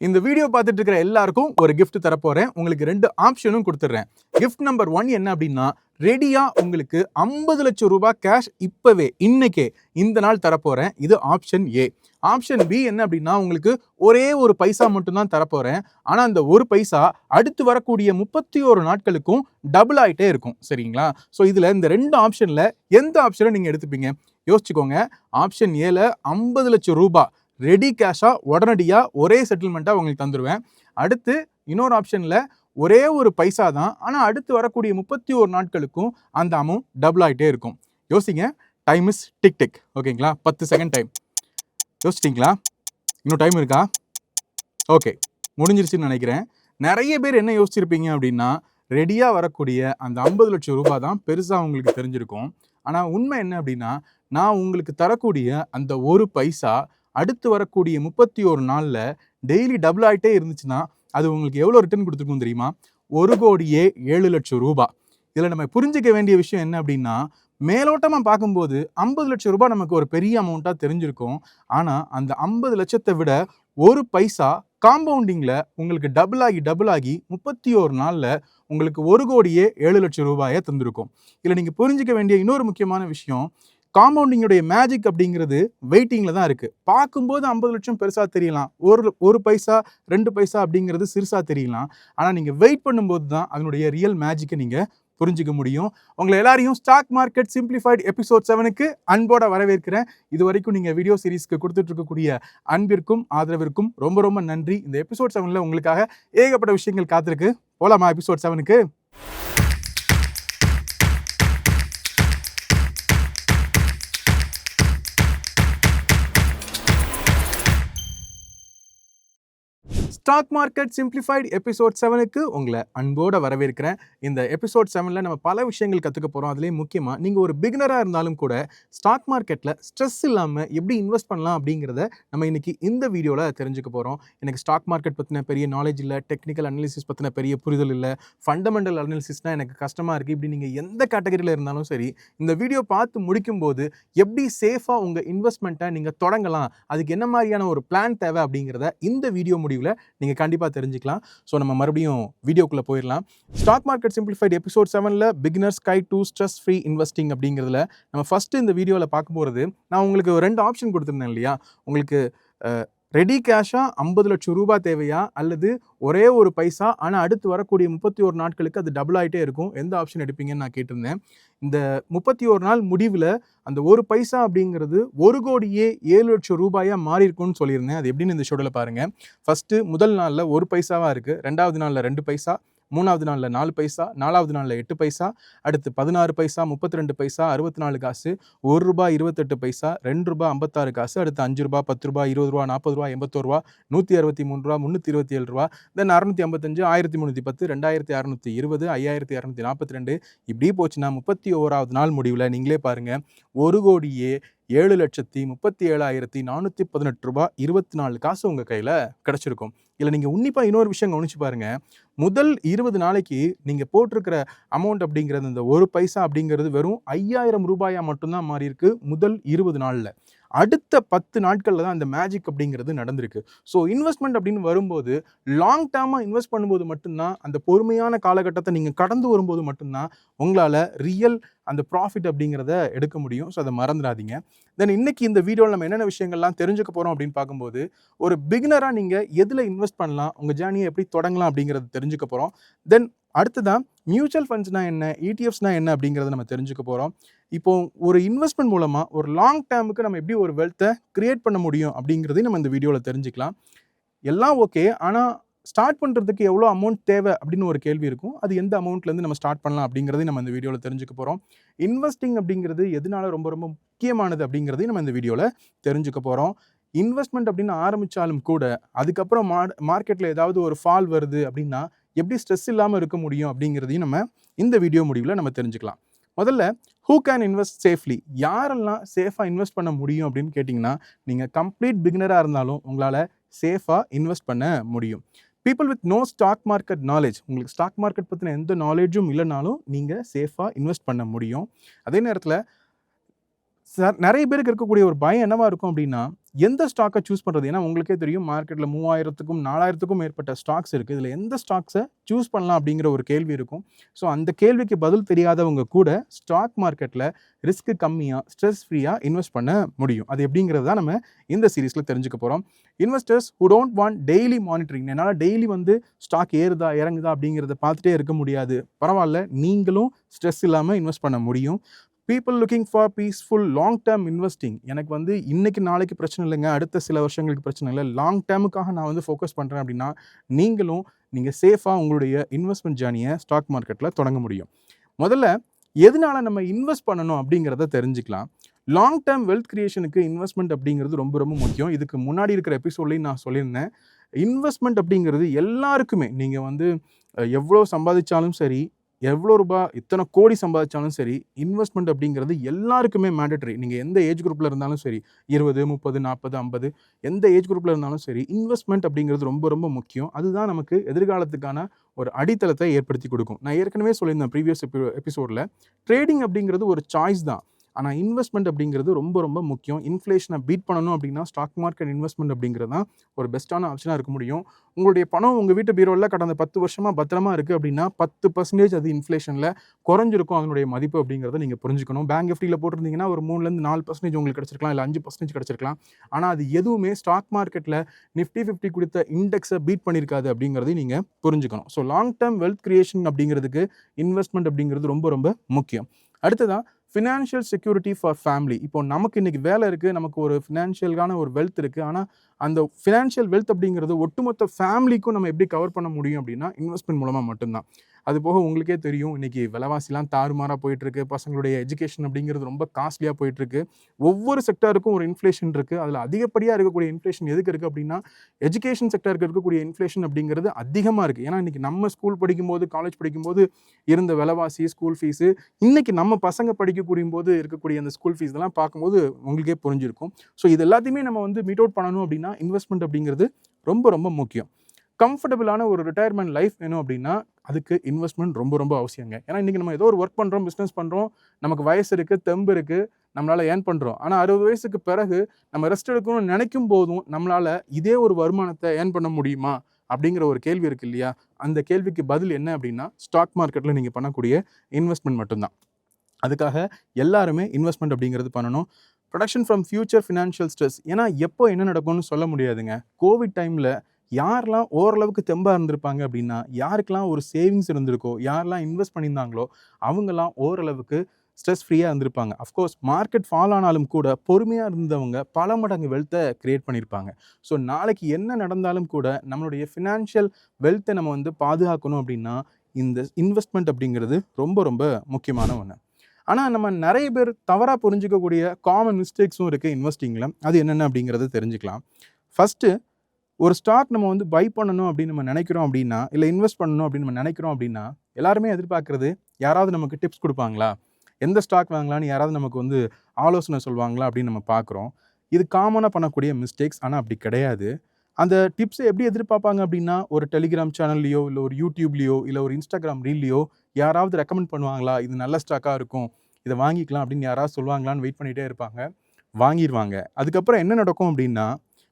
இந்த வீடியோ பார்த்துட்டு இருக்கிற எல்லாருக்கும் ஒரு gift தரப்போறேன். உங்களுக்கு 2 ஆப்ஷனும் கொடுத்துறேன். gift நம்பர் 1 என்ன அப்படின்னா, ரெடியா உங்களுக்கு 50 லட்சம் ரூபாய் கேஷ் இப்பவே இன்னைக்கே இந்த நாள் தரப்போறேன். இது ஆப்ஷன் ஏ. ஆப்ஷன் பி என்ன அப்படின்னா, உங்களுக்கு ஒரே ஒரு பைசா மட்டும் தான் தரப்போறேன். ஆனா அந்த ஒரு பைசா அடுத்து வரக்கூடிய 31 நாட்களுக்கும் டபுள் ஆயிட்டே இருக்கும். சரிங்களா? ஸோ இதுல இந்த 2 ஆப்ஷன்ல எந்த ஆப்ஷனை நீங்க எடுத்துப்பீங்க? யோசிச்சுக்கோங்க. ஆப்ஷன் ஏல 50 லட்சம் ரூபாய் ரெடி கேஷா உடனடியா ஒரே செட்டில்மெண்ட்டா உங்களுக்கு தந்துருவேன். அடுத்து இன்னொரு ஆப்ஷன்ல ஒரே ஒரு பைசா தான், ஆனா அடுத்து வரக்கூடிய 31 நாட்களுக்கும் அந்த அமௌண்ட் டபுள் ஆயிட்டே இருக்கும். யோசிங்க. Time is tick tick. ஓகேங்களா? 10 செகண்ட் டைம். யோசிச்சிட்டீங்களா? இன்னும் டைம் இருக்கா? ஓகே, முடிஞ்சிருச்சுன்னு நினைக்கிறேன். நிறைய பேர் என்ன யோசிச்சிருப்பீங்க அப்படின்னா, ரெடியா வரக்கூடிய அந்த 50 லட்சம் ரூபாய் தான் பெருசா உங்களுக்கு தெரிஞ்சிருக்கும். ஆனா உண்மை என்ன அப்படின்னா, நான் உங்களுக்கு தரக்கூடிய அந்த ஒரு பைசா அடுத்து வரக்கூடிய 31 நாள்ல டெய்லி டபுள் ஆயிட்டே இருந்துச்சுன்னா அது உங்களுக்கு எவ்வளவு ரிட்டர்ன் கொடுத்துருக்கும் தெரியுமா? 1,07,00,000 ரூபாய். இதுல நம்ம புரிஞ்சுக்க வேண்டிய விஷயம் என்ன அப்படின்னா, மேலோட்டமா பார்க்கும்போது 50 லட்சம் ரூபாய் நமக்கு ஒரு பெரிய அமௌண்ட்டா தெரிஞ்சிருக்கும். ஆனா அந்த 50 லட்சத்தை விட ஒரு பைசா காம்பவுண்டிங்ல உங்களுக்கு டபுள் ஆகி 31 நாள்ல உங்களுக்கு 1,07,00,000 ரூபாயை தந்திருக்கும். இதுல நீங்க புரிஞ்சுக்க வேண்டிய இன்னொரு முக்கியமான விஷயம், காம்பவுண்டிங்குடைய மேஜிக் அப்படிங்கிறது வெயிட்டிங்ல தான் இருக்கு. பார்க்கும்போது 50 லட்சம் பெருசா தெரியலாம், ஒரு பைசா 2 பைசா அப்படிங்கிறது சிறுசா தெரியலாம். ஆனா நீங்க வெயிட் பண்ணும்போது தான் அதனுடைய ரியல் மேஜிக்கை நீங்க புரிஞ்சுக்க முடியும். உங்களை எல்லாரையும் ஸ்டாக் மார்க்கெட் சிம்பிளிஃபைட் எபிசோட் 7க்கு அன்போட வரவேற்கிறேன். இது வரைக்கும் நீங்க வீடியோ சீரிஸ்க்கு கொடுத்துட்டு இருக்கக்கூடிய அன்பிற்கும் ஆதரவிற்கும் ரொம்ப ரொம்ப நன்றி. இந்த எபிசோட் 7ல உங்களுக்காக ஏகப்பட்ட விஷயங்கள் காத்திருக்கு. போலாமா எபிசோட் 7க்கு? ஸ்டாக் மார்க்கெட் சிம்பிளிஃபைட் எபிசோட் 7க்கு உங்களை அன்போட வரவேற்கிறேன். இந்த எபிசோட் 7ல நம்ம பல விஷயங்கள் கற்றுக்க போகிறோம். அதுலேயும் முக்கியமாக நீங்கள் ஒரு பிகினராக இருந்தாலும் கூட ஸ்டாக் மார்க்கெட்டில் ஸ்ட்ரெஸ் இல்லாமல் எப்படி இன்வெஸ்ட் பண்ணலாம் அப்படிங்கிறத நம்ம இன்னைக்கு இந்த வீடியோவில் தெரிஞ்சுக்க போகிறோம். எனக்கு ஸ்டாக் மார்க்கெட் பற்றின பெரிய நாலேஜ் இல்லை, டெக்னிக்கல் அனாலிசிஸ் பற்றின பெரிய புரிதல் இல்லை, ஃபண்டமெண்டல் அனாலிசிஸ்னால் எனக்கு கஷ்டமாக இருக்குது. இப்படி நீங்கள் எந்த கேட்டகரியில் இருந்தாலும் சரி, இந்த வீடியோ பார்த்து முடிக்கும்போது எப்படி சேஃபாக உங்கள் இன்வெஸ்ட்மெண்ட்டை நீங்கள் தொடங்கலாம், அதுக்கு என்ன மாதிரியான ஒரு பிளான் தேவை அப்படிங்கிறத இந்த வீடியோ முடிவில் நீங்கள் கண்டிப்பாக தெரிஞ்சுக்கலாம். ஸோ நம்ம மறுபடியும் வீடியோக்குள்ளே போயிடலாம். ஸ்டாக் மார்க்கெட் சிம்பிளிஃபைட் எபிசோட் 7ல beginners guide to stress free investing அப்படிங்கிறதுல நம்ம ஃபஸ்ட்டு இந்த வீடியோவில் பார்க்க போகிறது, நான் உங்களுக்கு 2 ஆப்ஷன் கொடுத்துருந்தேன் இல்லையா? உங்களுக்கு ரெடி கேஷாக 50 லட்சம் ரூபாய் தேவையா, அல்லது ஒரே ஒரு பைசா ஆனால் அடுத்து வரக்கூடிய 31 நாட்களுக்கு அது டபுள் ஆகிட்டே இருக்கும், எந்த ஆப்ஷன் எடுப்பீங்கன்னு நான் கேட்டிருந்தேன். இந்த 31 நாள் முடிவில் அந்த ஒரு பைசா அப்படிங்கிறது 1,07,00,000 ரூபாயாக மாறி இருக்கும்னு சொல்லியிருந்தேன். அது எப்படின்னு இந்த ஷோவில் பாருங்கள். ஃபஸ்ட்டு முதல் நாளில் ஒரு பைசாவாக இருக்குது, 2வது நாளில் 2 பைசா, 3வது நாளில் 4 பைசா, 4வது நாளில் 8 பைசா, அடுத்து 16 பைசா, 32 பைசா, 64 காசு, ₹1 28 பைசா, ₹2 56 காசு, அடுத்து ₹5, ₹10, ₹20, ₹40, ₹81, ₹163, ₹327, தென் 655, 1310, 2620, 5242, இப்படி போச்சுன்னா 31வது நாள் முடிவில் நீங்களே பாருங்க, ₹1,07,37,418 24 காசு உங்கள் கையில் கிடச்சிருக்கும். இல்லை நீங்கள் உன்னிப்பாக இன்னொரு விஷயம் கவனிச்சு பாருங்க, முதல் 20 நாளைக்கு நீங்கள் போட்டிருக்கிற அமௌண்ட் அப்படிங்கிறது, இந்த ஒரு பைசா அப்படிங்கிறது வெறும் 5,000 ரூபாயா மட்டும்தான் மாறி இருக்கு முதல் 20 நாளில். அடுத்த 10 நாட்களில் தான் அந்த மேஜிக் அப்படிங்கிறது நடந்திருக்கு. ஸோ இன்வெஸ்ட்மெண்ட் அப்படின்னு வரும்போது லாங் டேர்மாக இன்வெஸ்ட் பண்ணும்போது மட்டும்தான், அந்த பொறுமையான காலகட்டத்தை நீங்கள் கடந்து வரும்போது மட்டும்தான் உங்களால் ரியல் அந்த ப்ராஃபிட் அப்படிங்கிறத எடுக்க முடியும். ஸோ அதை மறந்துடாதீங்க. தென் இன்னைக்கு இந்த வீடியோவில் நம்ம என்னென்ன விஷயங்கள்லாம் தெரிஞ்சுக்க போகிறோம் அப்படின்னு பார்க்கும்போது, ஒரு பிகினராக நீங்கள் எதில் இன்வெஸ்ட் பண்ணலாம், உங்கள் ஜேர்னியை எப்படி தொடங்கலாம் அப்படிங்கிறத தெரிஞ்சுக்க போகிறோம். தென் அடுத்ததான் மியூச்சுவல் ஃபண்ட்ஸ்னா என்ன, இடிஎஃப்ஸ்னா என்ன அப்படிங்கிறத நம்ம தெரிஞ்சுக்க போகிறோம். இப்போ ஒரு இன்வெஸ்ட்மெண்ட் மூலமாக ஒரு லாங் டேர்முக்கு நம்ம எப்படி ஒரு வெல்த்தை கிரியேட் பண்ண முடியும் அப்படிங்கிறதையும் நம்ம இந்த வீடியோவில் தெரிஞ்சுக்கலாம். எல்லாம் ஓகே, ஆனால் ஸ்டார்ட் பண்ணுறதுக்கு எவ்வளோ அமௌண்ட் தேவை அப்படின்னு ஒரு கேள்வி இருக்கும். அது எந்த அமௌண்ட்லேருந்து நம்ம ஸ்டார்ட் பண்ணலாம் அப்படிங்கிறதையும் நம்ம இந்த வீடியோவில் தெரிஞ்சுக்க போகிறோம். இன்வெஸ்டிங் அப்படிங்கிறது எதனால ரொம்ப ரொம்ப முக்கியமானது அப்படிங்கிறதையும் நம்ம இந்த வீடியோவில் தெரிஞ்சுக்க போகிறோம். இன்வெஸ்ட்மெண்ட் அப்படின்னு ஆரம்பித்தாலும் கூட அதுக்கப்புறம் மார்க்கெட்டில் ஏதாவது ஒரு ஃபால் வருது அப்படின்னா எப்படி ஸ்ட்ரெஸ் இல்லாமல் இருக்க முடியும் அப்படிங்கிறதையும் நம்ம இந்த வீடியோ முடிவில் நம்ம தெரிஞ்சுக்கலாம். முதல்ல, ஹூ கேன் இன்வெஸ்ட் சேஃப்லி, யாரெல்லாம் சேஃபாக இன்வெஸ்ட் பண்ண முடியும் அப்படின்னு கேட்டிங்கன்னா, நீங்கள் கம்ப்ளீட் பிகினராக இருந்தாலும் உங்களால் சேஃபாக இன்வெஸ்ட் பண்ண முடியும். People with no stock market knowledge, உங்களுக்கு ஸ்டாக் மார்க்கெட் பற்றின எந்த நாலேஜும் இல்லைனாலும் நீங்கள் சேஃபாக இன்வெஸ்ட் பண்ண முடியும். அதே நேரத்தில் நிறைய பேருக்கு இருக்கக்கூடிய ஒரு பயம் என்னவா இருக்கும் அப்படின்னா, எந்த ஸ்டாக்கை சூஸ் பண்ணுறது? ஏன்னா உங்களுக்கே தெரியும் மார்க்கெட்டில் 3000க்கும் 4000க்கும் மேற்பட்ட ஸ்டாக்ஸ் இருக்குது. இதில் எந்த ஸ்டாக்ஸை சூஸ் பண்ணலாம் அப்படிங்கிற ஒரு கேள்வி இருக்கும். ஸோ அந்த கேள்விக்கு பதில் தெரியாதவங்க கூட ஸ்டாக் மார்க்கெட்டில் ரிஸ்க் கம்மியாக ஸ்ட்ரெஸ் ஃப்ரீயாக இன்வெஸ்ட் பண்ண முடியும். அது எப்படிங்கிறது தான் நம்ம இந்த சீரீஸில் தெரிஞ்சுக்க போகிறோம். Investors who don't want daily monitoring, என்னால் டெய்லி வந்து ஸ்டாக் ஏறுதா இறங்குதா அப்படிங்கிறத பார்த்துட்டே இருக்க முடியாது. பரவாயில்ல, நீங்களும் ஸ்ட்ரெஸ் இல்லாமல் இன்வெஸ்ட் பண்ண முடியும். People looking for peaceful long term investing, எனக்கு வந்து இன்னைக்கு நாளைக்கு பிரச்சனை இல்லைங்க, அடுத்த சில வருஷங்களுக்கு பிரச்சனை இல்லை, லாங் டேர்முக்காக நான் வந்து ஃபோக்கஸ் பண்ணுறேன் அப்படின்னா நீங்கள் சேஃபாக உங்களுடைய இன்வெஸ்ட்மெண்ட் ஜேர்னியை ஸ்டாக் மார்க்கெட்டில் தொடங்க முடியும். முதல்ல எதனால நம்ம இன்வெஸ்ட் பண்ணணும் அப்படிங்கிறத தெரிஞ்சுக்கலாம். லாங் டேர்ம் வெல்த் கிரியேஷனுக்கு இன்வெஸ்ட்மெண்ட் அப்படிங்கிறது ரொம்ப ரொம்ப முக்கியம். இதுக்கு முன்னாடி இருக்கிற எபிசோட்லையும் நான் சொல்லியிருந்தேன். இன்வெஸ்ட்மெண்ட் அப்படிங்கிறது எல்லாருக்குமே, நீங்கள் வந்து எவ்வளோ சம்பாதிச்சாலும் சரி, எவ்வளோ ரூபாய் இத்தனை கோடி சம்பாதிச்சாலும் சரி, இன்வெஸ்ட்மெண்ட் அப்படிங்கிறது எல்லாருக்குமே மேண்டட்டரி. நீங்கள் எந்த ஏஜ் குரூப்பில் இருந்தாலும் சரி, 20, 30, 40, 50 எந்த ஏஜ் குரூப்பில் இருந்தாலும் சரி, இன்வெஸ்ட்மெண்ட் அப்படிங்கிறது ரொம்ப ரொம்ப முக்கியம். அதுதான் நமக்கு எதிர்காலத்துக்கான ஒரு அடித்தளத்தை ஏற்படுத்தி கொடுக்கும். நான் ஏற்கனவே சொல்லியிருந்தேன் ப்ரீவியஸ் எபிசோடில், ட்ரேடிங் அப்படிங்கிறது ஒரு சாய்ஸ் தான். ஆனால் இன்வெஸ்ட்மெண்ட் அப்படிங்கிறது ரொம்ப ரொம்ப முக்கியம். இன்ஃப்ளேஷனை பீட் பண்ணணும் அப்படின்னா ஸ்டாக் மார்க்கெட் இன்வெஸ்ட்மெண்ட் அப்படிங்கிறது தான் ஒரு பெஸ்ட்டான ஆப்ஷனாக இருக்க முடியும். உங்களுடைய பணம் உங்கள் வீட்டு பீரோவில் கடந்த 10 வருஷமாக பத்திரமா இருக்குது அப்படின்னா 10% அது இன்ஃப்ளேஷனில் குறைஞ்சிருக்கும் அதனுடைய மதிப்பு அப்படிங்கிறத நீங்கள் புரிஞ்சுக்கணும். பேங்க் எஃப்டியில் போட்டிருந்தீங்கன்னா ஒரு 3% 4% உங்களுக்கு கிடச்சிருக்கலாம், இல்லை 5% கிடச்சிருக்கலாம். ஆனால் அது எதுவுமே ஸ்டாக் மார்க்கெட்டில் நிஃப்டி 50 கொடுத்த இண்டெக்ஸை பீட் பண்ணியிருக்காது அப்படிங்கிறதையும் நீங்கள் புரிஞ்சுக்கணும். So long term wealth creation அப்படிங்கிறதுக்கு இன்வெஸ்ட்மெண்ட் அப்படிங்கிறது ரொம்ப ரொம்ப முக்கியம். அடுத்ததான் ஃபினான்ஷியல் செக்யூரிட்டி ஃபார் ஃபேமிலி. இப்போ நமக்கு இன்றைக்கி வேலை இருக்குது, நமக்கு ஒரு ஃபினான்ஷியலான ஒரு வெல்த் இருக்குது. ஆனால் அந்த ஃபினான்ஷியல் வெல்த் அப்படிங்கிறது ஒட்டுமொத்த ஃபேமிலிக்கும் நம்ம எப்படி கவர் பண்ண முடியும் அப்படின்னா இன்வெஸ்ட்மெண்ட் மூலமாக மட்டும்தான். அது போக உங்களுக்கே தெரியும், இன்றைக்கி விலைவாசிலாம் தாறுமாறாக போயிட்டுருக்கு. பசங்களுடைய எஜுகேஷன் அப்படிங்கிறது ரொம்ப காஸ்ட்லியாக போயிட்டுருக்கு. ஒவ்வொரு செக்டாருக்கும் ஒரு இன்ஃப்ளேஷன் இருக்குது. அதில் அதிகப்படியாக இருக்கக்கூடிய இன்ஃப்ளேஷன் எதுக்கு இருக்குது அப்படின்னா எஜுகேஷன் செக்டருக்கு இருக்கக்கூடிய இன்ஃப்ளேஷன் அப்படிங்கிறது அதிகமாக இருக்குது. ஏன்னா இன்றைக்கி நம்ம ஸ்கூல் படிக்கும்போது, காலேஜ் படிக்கும்போது இருந்த விலைவாசி, ஸ்கூல் ஃபீஸு, இன்றைக்கி நம்ம பசங்க படிக்கக்கூடிய போது இருக்கக்கூடிய அந்த ஸ்கூல் ஃபீஸ் எல்லாம் பார்க்கும்போது உங்களுக்கே புரிஞ்சிருக்கும். ஸோ இது எல்லாத்தையுமே நம்ம வந்து மீட் அவுட் பண்ணணும் அப்படின்னா இன்வெஸ்ட்மெண்ட் அப்படிங்கிறது ரொம்ப ரொம்ப முக்கியம். கம்ஃபர்டபுளான ஒரு ரிட்டையர்மெண்ட் லைஃப் வேணும் அப்படின்னா அதுக்கு இன்வெஸ்ட்மெண்ட் ரொம்ப ரொம்ப அவசியங்க. ஏன்னா இன்றைக்கி நம்ம ஏதோ ஒரு ஒர்க் பண்ணுறோம், பிஸ்னஸ் பண்ணுறோம், நமக்கு வயசு இருக்குது, தெம்பு இருக்குது, நம்மளால் ஏர்ன் பண்ணுறோம். ஆனால் 60 வயசுக்கு பிறகு நம்ம ரெஸ்ட் எடுக்கணும்னு நினைக்கும் போதும் நம்மளால் இதே ஒரு வருமானத்தை ஏர்ன் பண்ண முடியுமா அப்படிங்கிற ஒரு கேள்வி இருக்குது இல்லையா? அந்த கேள்விக்கு பதில் என்ன அப்படின்னா ஸ்டாக் மார்க்கெட்டில் நீங்கள் பண்ணக்கூடிய இன்வெஸ்ட்மெண்ட் மட்டும்தான். அதுக்காக எல்லாருமே இன்வெஸ்ட்மெண்ட் அப்படிங்கிறது பண்ணணும். Production from future financial stress. ஏன்னா எப்போ என்ன நடக்கும்னு சொல்ல முடியாதுங்க. கோவிட் டைமில் யாரெல்லாம் ஓரளவுக்கு தெம்பாக இருந்திருப்பாங்க அப்படின்னா, யாருக்கெல்லாம் ஒரு சேவிங்ஸ் இருந்திருக்கோ, யாரெல்லாம் இன்வெஸ்ட் பண்ணியிருந்தாங்களோ அவங்கெல்லாம் ஓரளவுக்கு ஸ்ட்ரெஸ் ஃப்ரீயாக இருந்திருப்பாங்க. அஃப்கோர்ஸ் மார்க்கெட் ஃபால் ஆனாலும் கூட பொறுமையாக இருந்தவங்க பல மடங்கு வெல்த்தை க்ரியேட் பண்ணியிருப்பாங்க. ஸோ நாளைக்கு என்ன நடந்தாலும் கூட நம்மளுடைய ஃபினான்ஷியல் வெல்த்தை நம்ம வந்து பாதுகாக்கணும் அப்படின்னா இந்த இன்வெஸ்ட்மெண்ட் அப்படிங்கிறது ரொம்ப ரொம்ப முக்கியமான ஒன்று. ஆனால் நம்ம நிறைய பேர் தவறாக புரிஞ்சிக்கக்கூடிய காமன் மிஸ்டேக்ஸும் இருக்குது இன்வெஸ்டிங்கில். அது என்னென்ன அப்படிங்கிறத தெரிஞ்சுக்கலாம். ஃபஸ்ட்டு, ஒரு ஸ்டாக் நம்ம வந்து பை பண்ணணும் அப்படின்னு நம்ம நினைக்கிறோம் அப்படின்னா, இல்லை இன்வெஸ்ட் பண்ணணும் அப்படின்னு நம்ம நினைக்கிறோம் அப்படின்னா, எல்லாருமே எதிர்பார்க்குறது யாராவது நமக்கு டிப்ஸ் கொடுப்பாங்களா, எந்த ஸ்டாக் வாங்கலான்னு யாராவது நமக்கு வந்து ஆலோசனை சொல்லுவாங்களா அப்படின்னு நம்ம பார்க்குறோம். இது காமனாக பண்ணக்கூடிய மிஸ்டேக்ஸ். ஆனால் அப்படி கிடையாது. அந்த டிப்ஸை எப்படி எதிர்பார்ப்பாங்க அப்படின்னா, ஒரு டெலிகிராம் சேனல்லையோ, இல்லை ஒரு யூடியூப்லேயோ, இல்லை ஒரு இன்ஸ்டாகிராம் ரீல்லையோ யாராவது ரெக்கமெண்ட் பண்ணுவாங்களா, இது நல்ல ஸ்டாக்காக இருக்கும், இதை வாங்கிக்கலாம் அப்படின்னு யாராவது சொல்லுவாங்களான்னு வெயிட் பண்ணிகிட்டே இருப்பாங்க. வாங்கிடுவாங்க. அதுக்கப்புறம் என்ன நடக்கும் அப்படின்னா,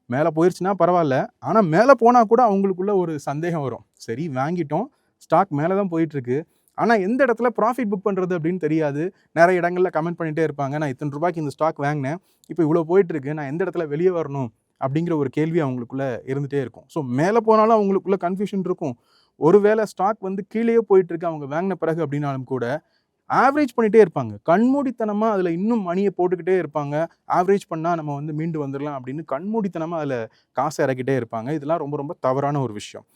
மேலே போயிடுச்சுன்னா பரவாயில்ல, ஆனால் மேலே போனால் கூட அவங்களுக்குள்ள ஒரு சந்தேகம் வரும். சரி வாங்கிட்டோம், ஸ்டாக் மேலே தான் போயிட்டுருக்கு, ஆனால் எந்த இடத்துல ப்ராஃபிட் புக் பண்ணுறது அப்படின்னு தெரியாது. நிறைய இடங்களில் கமெண்ட் பண்ணிகிட்டே இருப்பாங்க, நான் இத்தனை ரூபாய்க்கு இந்த ஸ்டாக் வாங்கினேன், இப்போ இவ்வளோ போயிட்டுருக்கு, நான் எந்த இடத்துல வெளியே வரணும் அப்படிங்கிற ஒரு கேள்வி அவங்களுக்குள்ளே இருந்துகிட்டே இருக்கும். ஸோ மேலே போனாலும் அவங்களுக்குள்ள கன்ஃபியூஷன் இருக்கும். ஒருவேளை ஸ்டாக் வந்து கீழேயே போயிட்டுருக்கு அவங்க வாங்கின பிறகு அப்படின்னாலும் கூட ஆவரேஜ் பண்ணிகிட்டே இருப்பாங்க. கண்மூடித்தனமாக அதில் இன்னும் மணியை போட்டுக்கிட்டே இருப்பாங்க. ஆவரேஜ் பண்ணால் நம்ம வந்து மீண்டு வந்துடலாம் அப்படின்னு கண்மூடித்தனமாக அதில் காசை இறக்கிட்டே இருப்பாங்க. இதெல்லாம் ரொம்ப ரொம்ப தவறான ஒரு விஷயம்.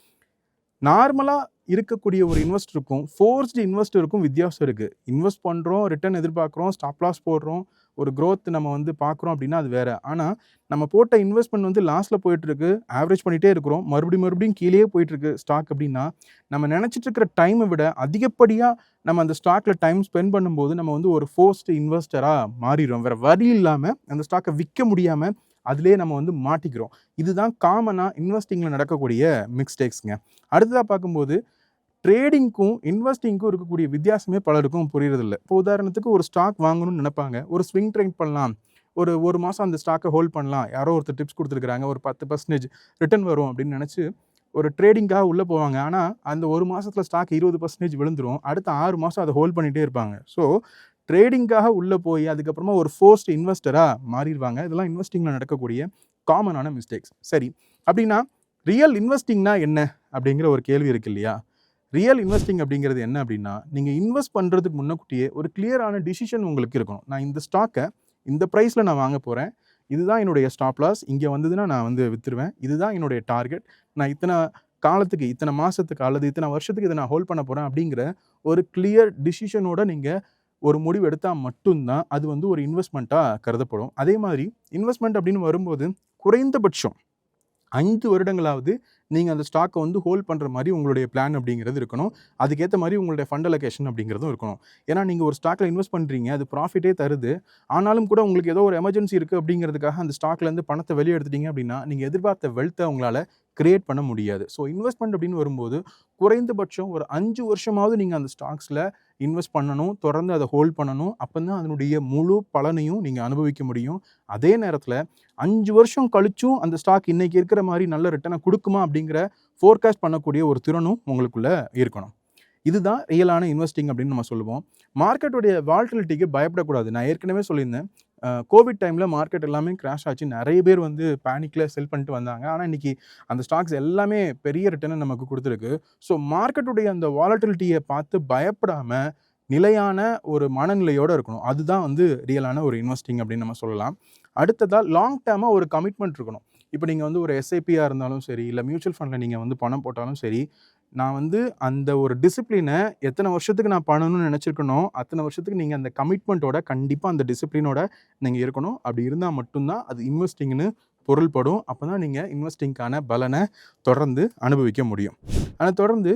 நார்மலாக இருக்கக்கூடிய ஒரு இன்வெஸ்டருக்கும் ஃபோர்ஸ்டு இன்வெஸ்டருக்கும் வித்தியாசம் இருக்குது. இன்வெஸ்ட் பண்ணுறோம், ரிட்டர்ன் எதிர்பார்க்குறோம், ஸ்டாப் லாஸ் போடுறோம், ஒரு க்ரோத் நம்ம வந்து பார்க்குறோம் அப்படின்னா அது வேறு. ஆனால் நம்ம போட்ட இன்வெஸ்ட்மெண்ட் வந்து லாஸ்ட்டில் போயிட்டுருக்கு, ஆவரேஜ் பண்ணிகிட்டே இருக்கிறோம், மறுபடியும் கீழே போயிட்டுருக்கு ஸ்டாக் அப்படின்னா, நம்ம நினச்சிட்டு இருக்கிற டைமை விட அதிகப்படியாக நம்ம அந்த ஸ்டாக்கில் டைம் ஸ்பெண்ட் பண்ணும்போது நம்ம வந்து ஒரு ஃபோர்ஸ்டு இன்வெஸ்டராக மாறிடுறோம். வேறு வழி இல்லாமல் அந்த ஸ்டாக்கை விற்க முடியாமல் அதிலே நம்ம வந்து மாட்டிக்கிறோம். இதுதான் காமனாக இன்வெஸ்டிங்கில் நடக்கக்கூடிய மிஸ்டேக்ஸுங்க. அடுத்ததாக பார்க்கும்போது ட்ரேடிங்க்கும் இன்வெஸ்டிங்க்கும் இருக்கக்கூடிய வித்தியாசமே பலருக்கும் புரியறதில்லை. இப்போ உதாரணத்துக்கு ஒரு ஸ்டாக் வாங்கணும்னு நினைப்பாங்க, ஒரு ஸ்விங் ட்ரேட் பண்ணலாம், ஒரு மாதம் அந்த ஸ்டாக்கை ஹோல்ட் பண்ணலாம், யாரோ ஒருத்தர் டிப்ஸ் கொடுத்துருக்காங்க, ஒரு 10% ரிட்டர்ன் வரும் அப்படின்னு நினச்சி ஒரு ட்ரேடிங்காக உள்ளே போவாங்க. ஆனால் அந்த ஒரு மாதத்தில் ஸ்டாக் 20% விழுந்துரும். அடுத்த 6 மாதம் அதை ஹோல்ட் பண்ணிகிட்டே இருப்பாங்க. ஸோ ட்ரேடிங்காக உள்ளே போய் அதுக்கப்புறமா ஒரு ஃபோர்ஸ்ட் இன்வெஸ்டராக மாறிடுவாங்க. இதெல்லாம் இன்வெஸ்டிங்கில் நடக்கக்கூடிய காமனான மிஸ்டேக்ஸ். சரி, அப்படின்னா ரியல் இன்வெஸ்டிங்னா என்ன அப்படிங்கிற ஒரு கேள்வி இருக்கு இல்லையா? ரியல் இன்வெஸ்டிங் அப்படிங்கிறது என்ன அப்படின்னா, நீங்கள் இன்வெஸ்ட் பண்ணுறதுக்கு முன்னக்கூட்டியே ஒரு கிளியரான டிசிஷன் உங்களுக்கு இருக்கணும். நான் இந்த ஸ்டாக்கை இந்த ப்ரைஸில் நான் வாங்க போகிறேன், இதுதான் என்னுடைய ஸ்டாப் லாஸ், இங்கே வந்ததுன்னா நான் வந்து விற்றுருவேன், இதுதான் என்னுடைய டார்கெட், நான் இத்தனை காலத்துக்கு, இத்தனை மாதத்துக்கு அல்லது இத்தனை வருஷத்துக்கு இதை நான் ஹோல்ட் பண்ண போகிறேன் அப்படிங்கிற ஒரு கிளியர் டிசிஷனோட நீங்கள் ஒரு முடிவு எடுத்தால் மட்டும்தான் அது வந்து ஒரு இன்வெஸ்ட்மெண்ட்டாக கருதப்படும். அதே மாதிரி இன்வெஸ்ட்மெண்ட் அப்படின்னு வரும்போது குறைந்தபட்சம் 5 வருடங்களாவது நீங்கள் அந்த ஸ்டாக்கை வந்து ஹோல்ட் பண்ணுற மாதிரி உங்களுடைய பிளான் அப்படிங்கிறது இருக்கணும். அதுக்கேற்ற மாதிரி உங்களுடைய ஃபண்ட் அலோகேஷன் அப்படிங்கிறதும் இருக்கணும். ஏன்னா நீங்கள் ஒரு ஸ்டாக்கில் இன்வெஸ்ட் பண்ணுறீங்க, அது ப்ராஃபிட்டே தருது, ஆனாலும் கூட உங்களுக்கு ஏதோ ஒரு எமர்ஜென்சி இருக்குது அப்படிங்கிறதுக்காக அந்த ஸ்டாக்லேருந்து பணத்தை வெளியே எடுத்துட்டீங்க அப்படின்னா நீங்கள் எதிர்பார்த்த வெல்த்தை உங்களால் கிரியேட் பண்ண முடியாது. ஸோ இன்வெஸ்ட்மெண்ட் அப்படின்னு வரும்போது குறைந்தபட்சம் ஒரு 5 வருஷமாவது நீங்கள் அந்த ஸ்டாக்ஸில் இன்வெஸ்ட் பண்ணணும், தொடர்ந்து அதை ஹோல்ட் பண்ணணும். அப்போ தான் அதனுடைய முழு பலனையும் நீங்கள் அனுபவிக்க முடியும். அதே நேரத்தில் 5 வருஷம் கழிச்சும் அந்த ஸ்டாக் இன்றைக்கி இருக்கிற மாதிரி நல்ல ரிட்டர்னை கொடுக்குமா அப்படிங்கிற ஃபோர்காஸ்ட் பண்ணக்கூடிய ஒரு திறனும் உங்களுக்குள்ளே இருக்கணும். இதுதான் ரியலான இன்வெஸ்டிங் அப்படின்னு நம்ம சொல்லுவோம். மார்க்கெட்டுடைய வால்டிலிட்டிக்கு பயப்படக்கூடாது. நான் ஏற்கனவே சொல்லியிருந்தேன், கோவிட் டைமில் மார்க்கெட் எல்லாமே கிராஷ் ஆச்சு, நிறைய பேர் வந்து பேனிக்கில் செல் பண்ணிட்டு வந்தாங்க. ஆனால் இன்றைக்கி அந்த ஸ்டாக்ஸ் எல்லாமே பெரிய ரிட்டர்னை நமக்கு கொடுத்துருக்கு. ஸோ மார்க்கெட்டுடைய அந்த வாலட்டிலிட்டியை பார்த்து பயப்படாமல் நிலையான ஒரு மனநிலையோடு இருக்கணும். அதுதான் வந்து ரியலான ஒரு இன்வெஸ்டிங் அப்படின்னு நம்ம சொல்லலாம். அடுத்ததாக லாங் டேர்மாக ஒரு கமிட்மெண்ட் இருக்கணும். இப்போ நீங்கள் வந்து ஒரு எஸ்ஐபியாக இருந்தாலும் சரி, இல்லை மியூச்சுவல் ஃபண்டில் நீங்கள் வந்து பணம் போட்டாலும் சரி, நான் வந்து அந்த ஒரு டிசிப்ளினை எத்தனை வருஷத்துக்கு நான் பண்ணணும்னு நினச்சிருக்கணும், அத்தனை வருஷத்துக்கு நீங்கள் அந்த கமிட்மெண்ட்டோட கண்டிப்பாக அந்த டிசிப்ளினோட நீங்கள் இருக்கணும். அப்படி இருந்தால் மட்டும்தான் அது இன்வெஸ்டிங்னு பொருள்படும். அப்போ தான் நீங்கள் இன்வெஸ்டிங்கான பலனை தொடர்ந்து அனுபவிக்க முடியும். ஆனால் தொடர்ந்து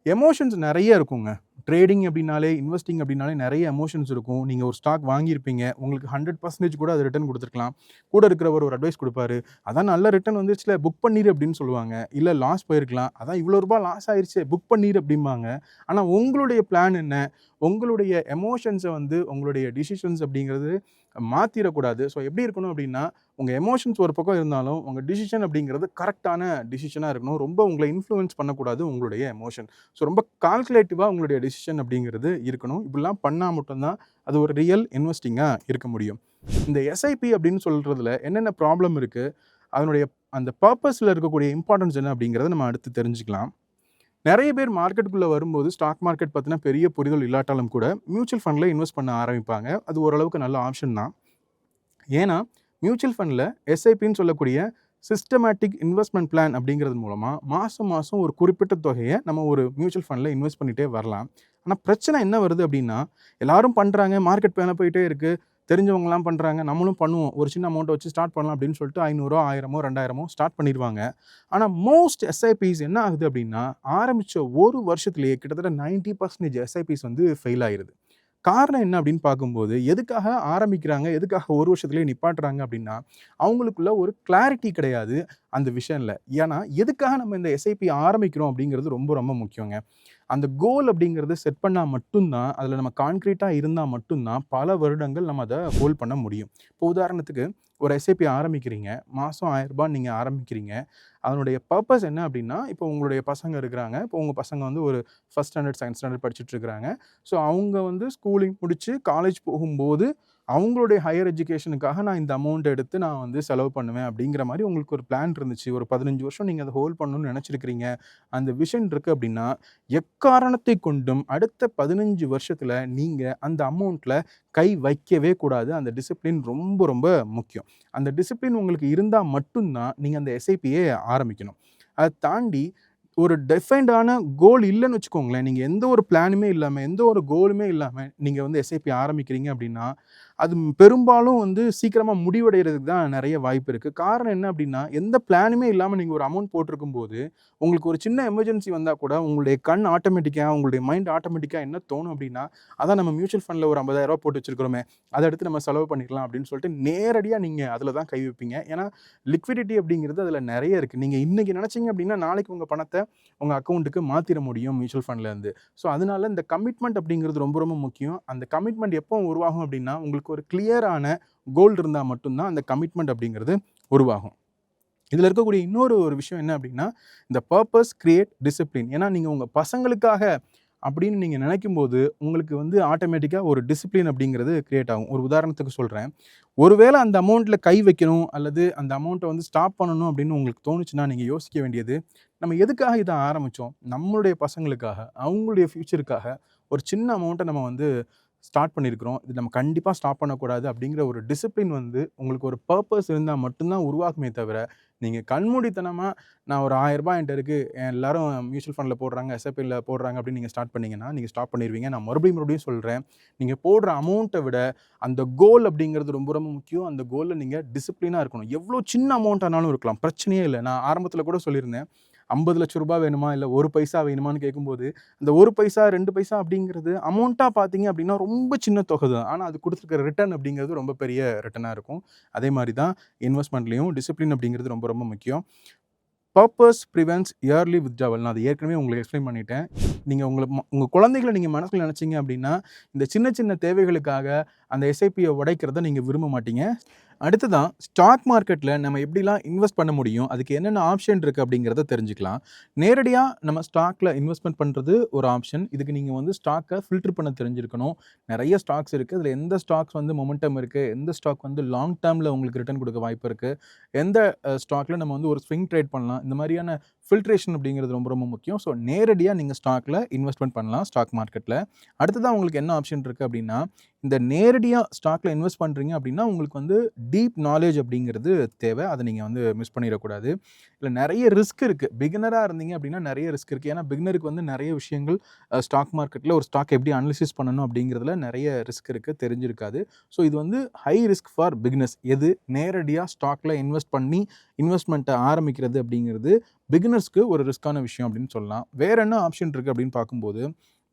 எமோஷன்ஸ் நிறைய இருக்குங்க. ட்ரேடிங் அப்படின்னாலே, இன்வெஸ்டிங் அப்படின்னாலே நிறைய எமோஷன்ஸ் இருக்கும். நீங்கள் ஒரு ஸ்டாக் வாங்கியிருப்பீங்க, உங்களுக்கு 100% கூட அது ரிட்டர்ன் கொடுத்துருக்கலாம். கூட இருக்கிறவர் ஒரு அட்வைஸ் கொடுப்பாரு, அதான் நல்ல ரிட்டர்ன் வந்துருச்சுல, புக் பண்ணிடு அப்படின்னு சொல்லுவாங்க. இல்லை லாஸ் போயிருக்கலாம், அதான் இவ்வளோ ரூபாய் லாஸ் ஆயிடுச்சு, புக் பண்ணிடு அப்படிம்பாங்க. ஆனால் உங்களுடைய பிளான் என்ன, உங்களுடைய எமோஷன்ஸை வந்து உங்களுடைய டிசிஷன்ஸ் அப்படிங்கிறது மாற்றிடக்கூடாது. ஸோ எப்படி இருக்கணும் அப்படின்னா, உங்கள் எமோஷன்ஸ் ஒரு பக்கம் இருந்தாலும் உங்கள் டிசிஷன் அப்படிங்கிறது கரெக்டான டிசிஷனாக இருக்கணும். ரொம்ப உங்களை இன்ஃப்ளூயன்ஸ் பண்ணக்கூடாது உங்களுடைய எமோஷன். ஸோ ரொம்ப கால்குலேட்டிவாக உங்களுடைய டிசிஷன் அப்படிங்கிறது இருக்கணும். இப்படிலாம் பண்ணால் மட்டும்தான் அது ஒரு ரியல் இன்வெஸ்டிங்காக இருக்க முடியும். இந்த எஸ்ஐபி அப்படின்னு சொல்கிறதுல என்னென்ன ப்ராப்ளம் இருக்குது, அதனுடைய அந்த பர்பஸில் இருக்கக்கூடிய இம்பார்ட்டன்ஸ் என்ன அப்படிங்கிறத நம்ம அடுத்து தெரிஞ்சுக்கலாம். நிறைய பேர் மார்க்கெட்டுக்குள்ளே வரும்போது ஸ்டாக் மார்க்கெட் பற்றின பெரிய புரிதல் இல்லாட்டாலும் கூட மியூச்சுவல் ஃபண்டில் இன்வெஸ்ட் பண்ண ஆரம்பிப்பாங்க. அது ஓரளவுக்கு நல்ல ஆப்ஷன் தான். ஏன்னா மியூச்சுவல் ஃபண்டில் எஸ்ஐபின்னு சொல்லக்கூடிய சிஸ்டமேட்டிக் இன்வெஸ்ட்மெண்ட் பிளான் அப்படிங்கிறது மூலமாக மாதம் ஒரு குறிப்பிட்ட தொகையை நம்ம ஒரு மியூச்சுவல் ஃபண்டில் இன்வெஸ்ட் பண்ணிகிட்டே வரலாம். ஆனால் பிரச்சனை என்ன வருது அப்படின்னா, எல்லாரும் பண்ணுறாங்க, மார்க்கெட் மேலே போயிட்டே இருக்குது, தெரிஞ்சவங்கலாம் பண்ணுறாங்க, நம்மளும் பண்ணுவோம், ஒரு சின்ன அமௌண்ட்டை வச்சு ஸ்டார்ட் பண்ணலாம் அப்படின்னு சொல்லிட்டு 500, 1000, 2000 ஸ்டார்ட் பண்ணிடுவாங்க. ஆனால் மோஸ்ட் எஸ்ஐபிஸ் என்ன ஆகுது அப்படின்னா, ஆரம்பித்த ஒரு வருஷத்துலேயே கிட்டத்தட்ட 90% எஸ்ஐபிஸ் வந்து ஃபெயில் ஆயிடுது. காரணம் என்ன அப்படின்னு பார்க்கும்போது, எதுக்காக ஆரம்பிக்கிறாங்க, எதுக்காக ஒரு வருஷத்துலேயே நிப்பாட்டுறாங்க அப்படின்னா, அவங்களுக்குள்ள ஒரு கிளாரிட்டி கிடையாது அந்த விஷயம்ல. ஏன்னா எதுக்காக நம்ம இந்த எஸ்ஐபி ஆரம்பிக்கிறோம் அப்படிங்கிறது ரொம்ப ரொம்ப முக்கியங்க. அந்த கோல் அப்படிங்கிறது செட் பண்ணால் மட்டும்தான், அதில் நம்ம கான்க்ரீட்டாக இருந்தால் மட்டும்தான் பல வருடங்கள் நம்ம அதை ஹோல்ட் பண்ண முடியும். இப்போ உதாரணத்துக்கு ஒரு எஸ்ஐபி ஆரம்பிக்கிறீங்க, மாதம் 1000 ரூபாய் நீங்கள் ஆரம்பிக்கிறீங்க. அதனுடைய பர்பஸ் என்ன அப்படின்னா, இப்போ உங்களுடைய பசங்க இருக்கிறாங்க, இப்போ உங்கள் பசங்க வந்து ஒரு ஃபஸ்ட் ஸ்டாண்டர்ட், செகண்ட் ஸ்டாண்டர்ட் படிச்சுட்டு இருக்கிறாங்க. ஸோ அவங்க வந்து ஸ்கூலிங் முடித்து காலேஜ் போகும்போது அவங்களுடைய ஹையர் எஜுகேஷனுக்காக நான் இந்த அமௌண்ட் எடுத்து நான் வந்து செலவு பண்ணுவேன் அப்படிங்கிற மாதிரி உங்களுக்கு ஒரு பிளான் இருந்துச்சு. ஒரு 15 வருஷம் நீங்கள் அதை ஹோல்ட் பண்ணணும்னு நினச்சிருக்கிறீங்க, அந்த விஷன் இருக்குது அப்படின்னா, எக்காரணத்தை கொண்டும் அடுத்த 15 வருஷத்தில் நீங்கள் அந்த அமௌண்ட்டில் கை வைக்கவே கூடாது. அந்த டிசிப்ளின் ரொம்ப ரொம்ப முக்கியம். அந்த டிசிப்ளின் உங்களுக்கு இருந்தால் மட்டும்தான் நீங்கள் அந்த எஸ்ஐபியை ஆரம்பிக்கணும். அதை தாண்டி ஒரு டிஃபைன்டான கோல் இல்லைன்னு வச்சுக்கோங்களேன், நீங்கள் எந்த ஒரு பிளானுமே இல்லாமல், எந்த ஒரு கோலுமே இல்லாமல் நீங்கள் வந்து எஸ்ஐபி ஆரம்பிக்கிறீங்க அப்படின்னா, அது பெரும்பாலும் வந்து சீக்கிரமாக முடிவடைகிறதுக்கு தான் நிறைய வாய்ப்பு இருக்குது. காரணம் என்ன அப்படின்னா, எந்த பிளானுமே இல்லாமல் நீங்கள் ஒரு அமௌண்ட் போட்டிருக்கும்போது, உங்களுக்கு ஒரு சின்ன எமர்ஜென்சி வந்தால் கூட உங்களுடைய கண் ஆட்டோமேட்டிக்காக, உங்களுடைய மைண்ட் ஆட்டோமேட்டிக்காக என்ன தோணும் அப்படின்னா, அதான் நம்ம மியூச்சுவல் ஃபண்டில் ஒரு 50,000 ரூபா போட்டு வச்சுருக்கிறோமே, அதை எடுத்து நம்ம செலவு பண்ணிக்கலாம் அப்படின்னு சொல்லிட்டு நேரடியாக நீங்கள் அதில் தான் கை வைப்பீங்க. ஏன்னா லிக்விடிட்டி அப்படிங்கிறது அதில் நிறைய இருக்குது. நீங்கள் இன்றைக்கி நினச்சிங்க அப்படின்னா, நாளைக்கு உங்கள் பணத்தை உங்கள் அக்கௌண்ட்டுக்கு மாற்றிட முடியும் மியூச்சுவல் ஃபண்ட்லேருந்து. ஸோ அதனால இந்த கமிட்மெண்ட் அப்படிங்கிறது ரொம்ப ரொம்ப முக்கியம். அந்த கமிட்மெண்ட் எப்போ உருவாகும் அப்படின்னா, உங்களுக்கு உங்களுக்கு ஒரு கிளியரான கோல் இருந்தால் மட்டும்தான் அந்த கமிட்மெண்ட் அப்படிங்கிறது உருவாகும். இதில் இருக்கக்கூடிய இன்னொரு விஷயம் என்ன அப்படின்னா, இந்த பர்பஸ் கிரியேட் டிசிப்ளின். ஏன்னா நீங்கள் உங்கள் பசங்களுக்காக அப்படின்னு நீங்கள் நினைக்கும்போது உங்களுக்கு வந்து ஆட்டோமேட்டிக்காக ஒரு டிசிப்ளின் அப்படிங்கிறது கிரியேட் ஆகும். ஒரு உதாரணத்துக்கு சொல்கிறேன், ஒருவேளை அந்த அமௌண்ட்டில் கை வைக்கணும் அல்லது அந்த அமௌண்ட்டை வந்து ஸ்டாப் பண்ணணும் அப்படின்னு உங்களுக்கு தோணுச்சுன்னா, நீங்கள் யோசிக்க வேண்டியது, நம்ம எதுக்காக இதை ஆரம்பித்தோம்? நம்மளுடைய பசங்களுக்காக, அவங்களுடைய ஃப்யூச்சருக்காக ஒரு சின்ன அமௌண்ட்டை நம்ம வந்து ஸ்டார்ட் பண்ணியிருக்கிறோம். இது நம்ம கண்டிப்பாக ஸ்டாப் பண்ணக்கூடாது அப்படிங்கிற ஒரு டிசிப்ளின் வந்து உங்களுக்கு ஒரு பர்பஸ் இருந்தால் மட்டும்தான் உருவாகுமே தவிர, நீங்கள் கண்மூடித்தனமாக நான் ஒரு ரூ. 1000 என்கிட்ட இருக்குது, எல்லாரும் மியூச்சுவல் ஃபண்டில் போடுறாங்க, எஸ்ஐபியில் போடுறாங்க அப்படின்னு நீங்கள் ஸ்டார்ட் பண்ணிங்கன்னா, நீங்கள் ஸ்டாப் பண்ணிடுவீங்க. நான் மறுபடியும் சொல்கிறேன், நீங்கள் போடுற அமௌண்ட்டை விட அந்த கோல் அப்படிங்கிறது ரொம்ப ரொம்ப முக்கியம். அந்த கோலில் நீங்கள் டிசிப்ளினாக இருக்கணும். எவ்வளோ சின்ன அமௌண்ட் ஆனாலும் இருக்கலாம், பிரச்சனையே இல்லை. நான் ஆரம்பத்தில் கூட சொல்லியிருந்தேன், 50,00,000 வேணுமா இல்லை 1 பைசா வேணுமான்னு கேட்கும்போது, அந்த 1 பைசா 2 பைசா அப்படிங்கிறது அமௌண்ட்டாக பார்த்தீங்க அப்படின்னா ரொம்ப சின்ன தொகை தான். ஆனால் அது கொடுத்துருக்கிற ரிட்டர்ன் அப்படிங்கிறது ரொம்ப பெரிய ரிட்டர்னாக இருக்கும். அதே மாதிரி தான் இன்வெஸ்ட்மெண்ட்லேயும் டிசிப்ளின் அப்படிங்கிறது ரொம்ப ரொம்ப முக்கியம். Purpose prevents early withdrawal. நான் அது ஏற்கனவே உங்களுக்கு எக்ஸ்பிளைன் பண்ணிட்டேன். நீங்கள் உங்கள் குழந்தைகளை நீங்கள் மனசில் நினச்சிங்க அப்படின்னா, இந்த சின்ன சின்ன தேவைகளுக்காக அந்த எஸ்ஐபியை உடைக்கிறத நீங்கள் விரும்ப மாட்டீங்க. அடுத்ததான் ஸ்டாக் மார்க்கெட்டில் நம்ம எப்படிலாம் இன்வெஸ்ட் பண்ண முடியும், அதுக்கு என்னென்ன ஆப்ஷன் இருக்குது அப்படிங்கிறத தெரிஞ்சுக்கலாம். நேரடியாக நம்ம ஸ்டாக்கில் இன்வெஸ்ட்மெண்ட் பண்ணுறது ஒரு ஆப்ஷன். இதுக்கு நீங்கள் வந்து ஸ்டாக்கை ஃபில்டர் பண்ண தெரிஞ்சிருக்கணும். நிறைய ஸ்டாக்ஸ் இருக்குது. அதில் எந்த ஸ்டாக்ஸ் வந்து மொமெண்டம் இருக்குது, எந்த ஸ்டாக் வந்து லாங் டேர்மில் உங்களுக்கு ரிட்டர்ன் கொடுக்க வாய்ப்பு இருக்குது, எந்த ஸ்டாக்கில் நம்ம வந்து ஒரு ஸ்விங் ட்ரேட் பண்ணலாம், இந்த மாதிரியான ஃபில்ட்ரேஷன் அப்படிங்கிறது ரொம்ப ரொம்ப முக்கியம். ஸோ நேரடியாக நீங்கள் ஸ்டாக்கில் இன்வெஸ்ட்மெண்ட் பண்ணலாம் ஸ்டாக் மார்க்கெட்டில். அடுத்ததான் உங்களுக்கு என்ன ஆப்ஷன் இருக்குது அப்படின்னா, இந்த நேரடியாக ஸ்டாக்கில் இன்வெஸ்ட் பண்ணுறீங்க அப்படின்னா உங்களுக்கு வந்து டீப் நாலேஜ் அப்படிங்கிறது தேவை. அதை நீங்கள் வந்து மிஸ் பண்ணிடக்கூடாது. இல்லை நிறைய ரிஸ்க் இருக்குது. பிகினராக இருந்தீங்க அப்படின்னா நிறைய ரிஸ்க் இருக்குது. ஏன்னா பிகினருக்கு வந்து நிறைய விஷயங்கள் ஸ்டாக் மார்க்கெட்டில் ஒரு ஸ்டாக் எப்படி அனலிசிஸ் பண்ணணும் அப்படிங்கிறதுல நிறைய ரிஸ்க் இருக்குது, தெரிஞ்சிருக்காது. ஸோ இது வந்து ஹை ரிஸ்க் ஃபார் பிகினர்ஸ். எது நேரடியாக ஸ்டாக்கில் இன்வெஸ்ட் பண்ணி இன்வெஸ்ட்மெண்ட்டை ஆரம்பிக்கிறது அப்படிங்கிறது பிகினர்ஸ்க்கு ஒரு ரிஸ்க்கான விஷயம் அப்படின்னு சொல்லலாம். வேறு என்ன ஆப்ஷன் இருக்குது அப்படின்னு பார்க்கும்போது,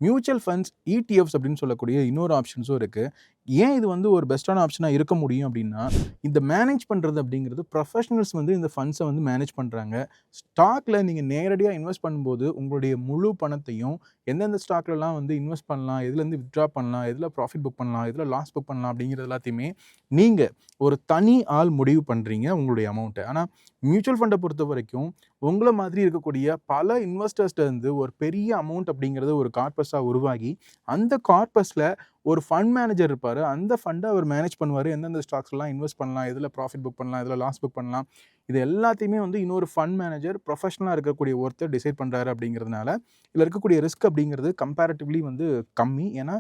மியூச்சுவல் ஃபண்ட்ஸ், இடிஎஃப்ஸ் அப்படின்னு சொல்லக்கூடிய இன்னொரு ஆப்ஷன்ஸும் இருக்குது. ஏன் இது வந்து ஒரு பெஸ்ட்டான ஆப்ஷனாக இருக்க முடியும் அப்படின்னா, இந்த மேனேஜ் பண்ணுறது அப்படிங்கிறது ப்ரொஃபஷனல்ஸ் வந்து இந்த ஃபண்ட்ஸை வந்து மேனேஜ் பண்ணுறாங்க. ஸ்டாக்கில் நீங்கள் நேரடியாக இன்வெஸ்ட் பண்ணும்போது உங்களுடைய முழு பணத்தையும் எந்தெந்த ஸ்டாக்லலாம் வந்து இன்வெஸ்ட் பண்ணலாம், எதுலேருந்து வித்ட்ரா பண்ணலாம், எதில் ப்ராஃபிட் புக் பண்ணலாம், எதில் லாஸ் புக் பண்ணலாம் அப்படிங்கிறது எல்லாத்தையுமே நீங்கள் ஒரு தனி ஆள் முடிவு பண்ணுறீங்க உங்களுடைய அமௌண்ட்டை. ஆனால் மியூச்சுவல் ஃபண்டை பொறுத்த வரைக்கும் உங்களை மாதிரி இருக்கக்கூடிய பல இன்வெஸ்டர்ஸ்லேருந்து ஒரு பெரிய அமௌண்ட் அப்படிங்கிறது ஒரு கார்பஸாக உருவாகி, அந்த கார்பஸில் ஒரு ஃபண்ட் மேனேஜர் இருப்பார். அந்த ஃபண்டை அவர் மேனேஜ் பண்ணுவார். எந்தெந்த ஸ்டாக்ஸ்லாம் இன்வெஸ்ட் பண்ணலாம், எதில் ப்ராஃபிட் புக் பண்ணலாம், எதில் லாஸ் புக் பண்ணலாம், இது எல்லாத்தையுமே வந்து இன்னொரு ஃபண்ட் மேனேஜர் ப்ரொஃபஷனலாக இருக்கக்கூடிய ஒருத்தர் டிசைட் பண்ணுறாரு. அப்படிங்கிறதுனால இதில் இருக்கக்கூடிய ரிஸ்க் அப்படிங்கிறது கம்பேரிட்டிவ்லி வந்து கம்மி. ஏன்னா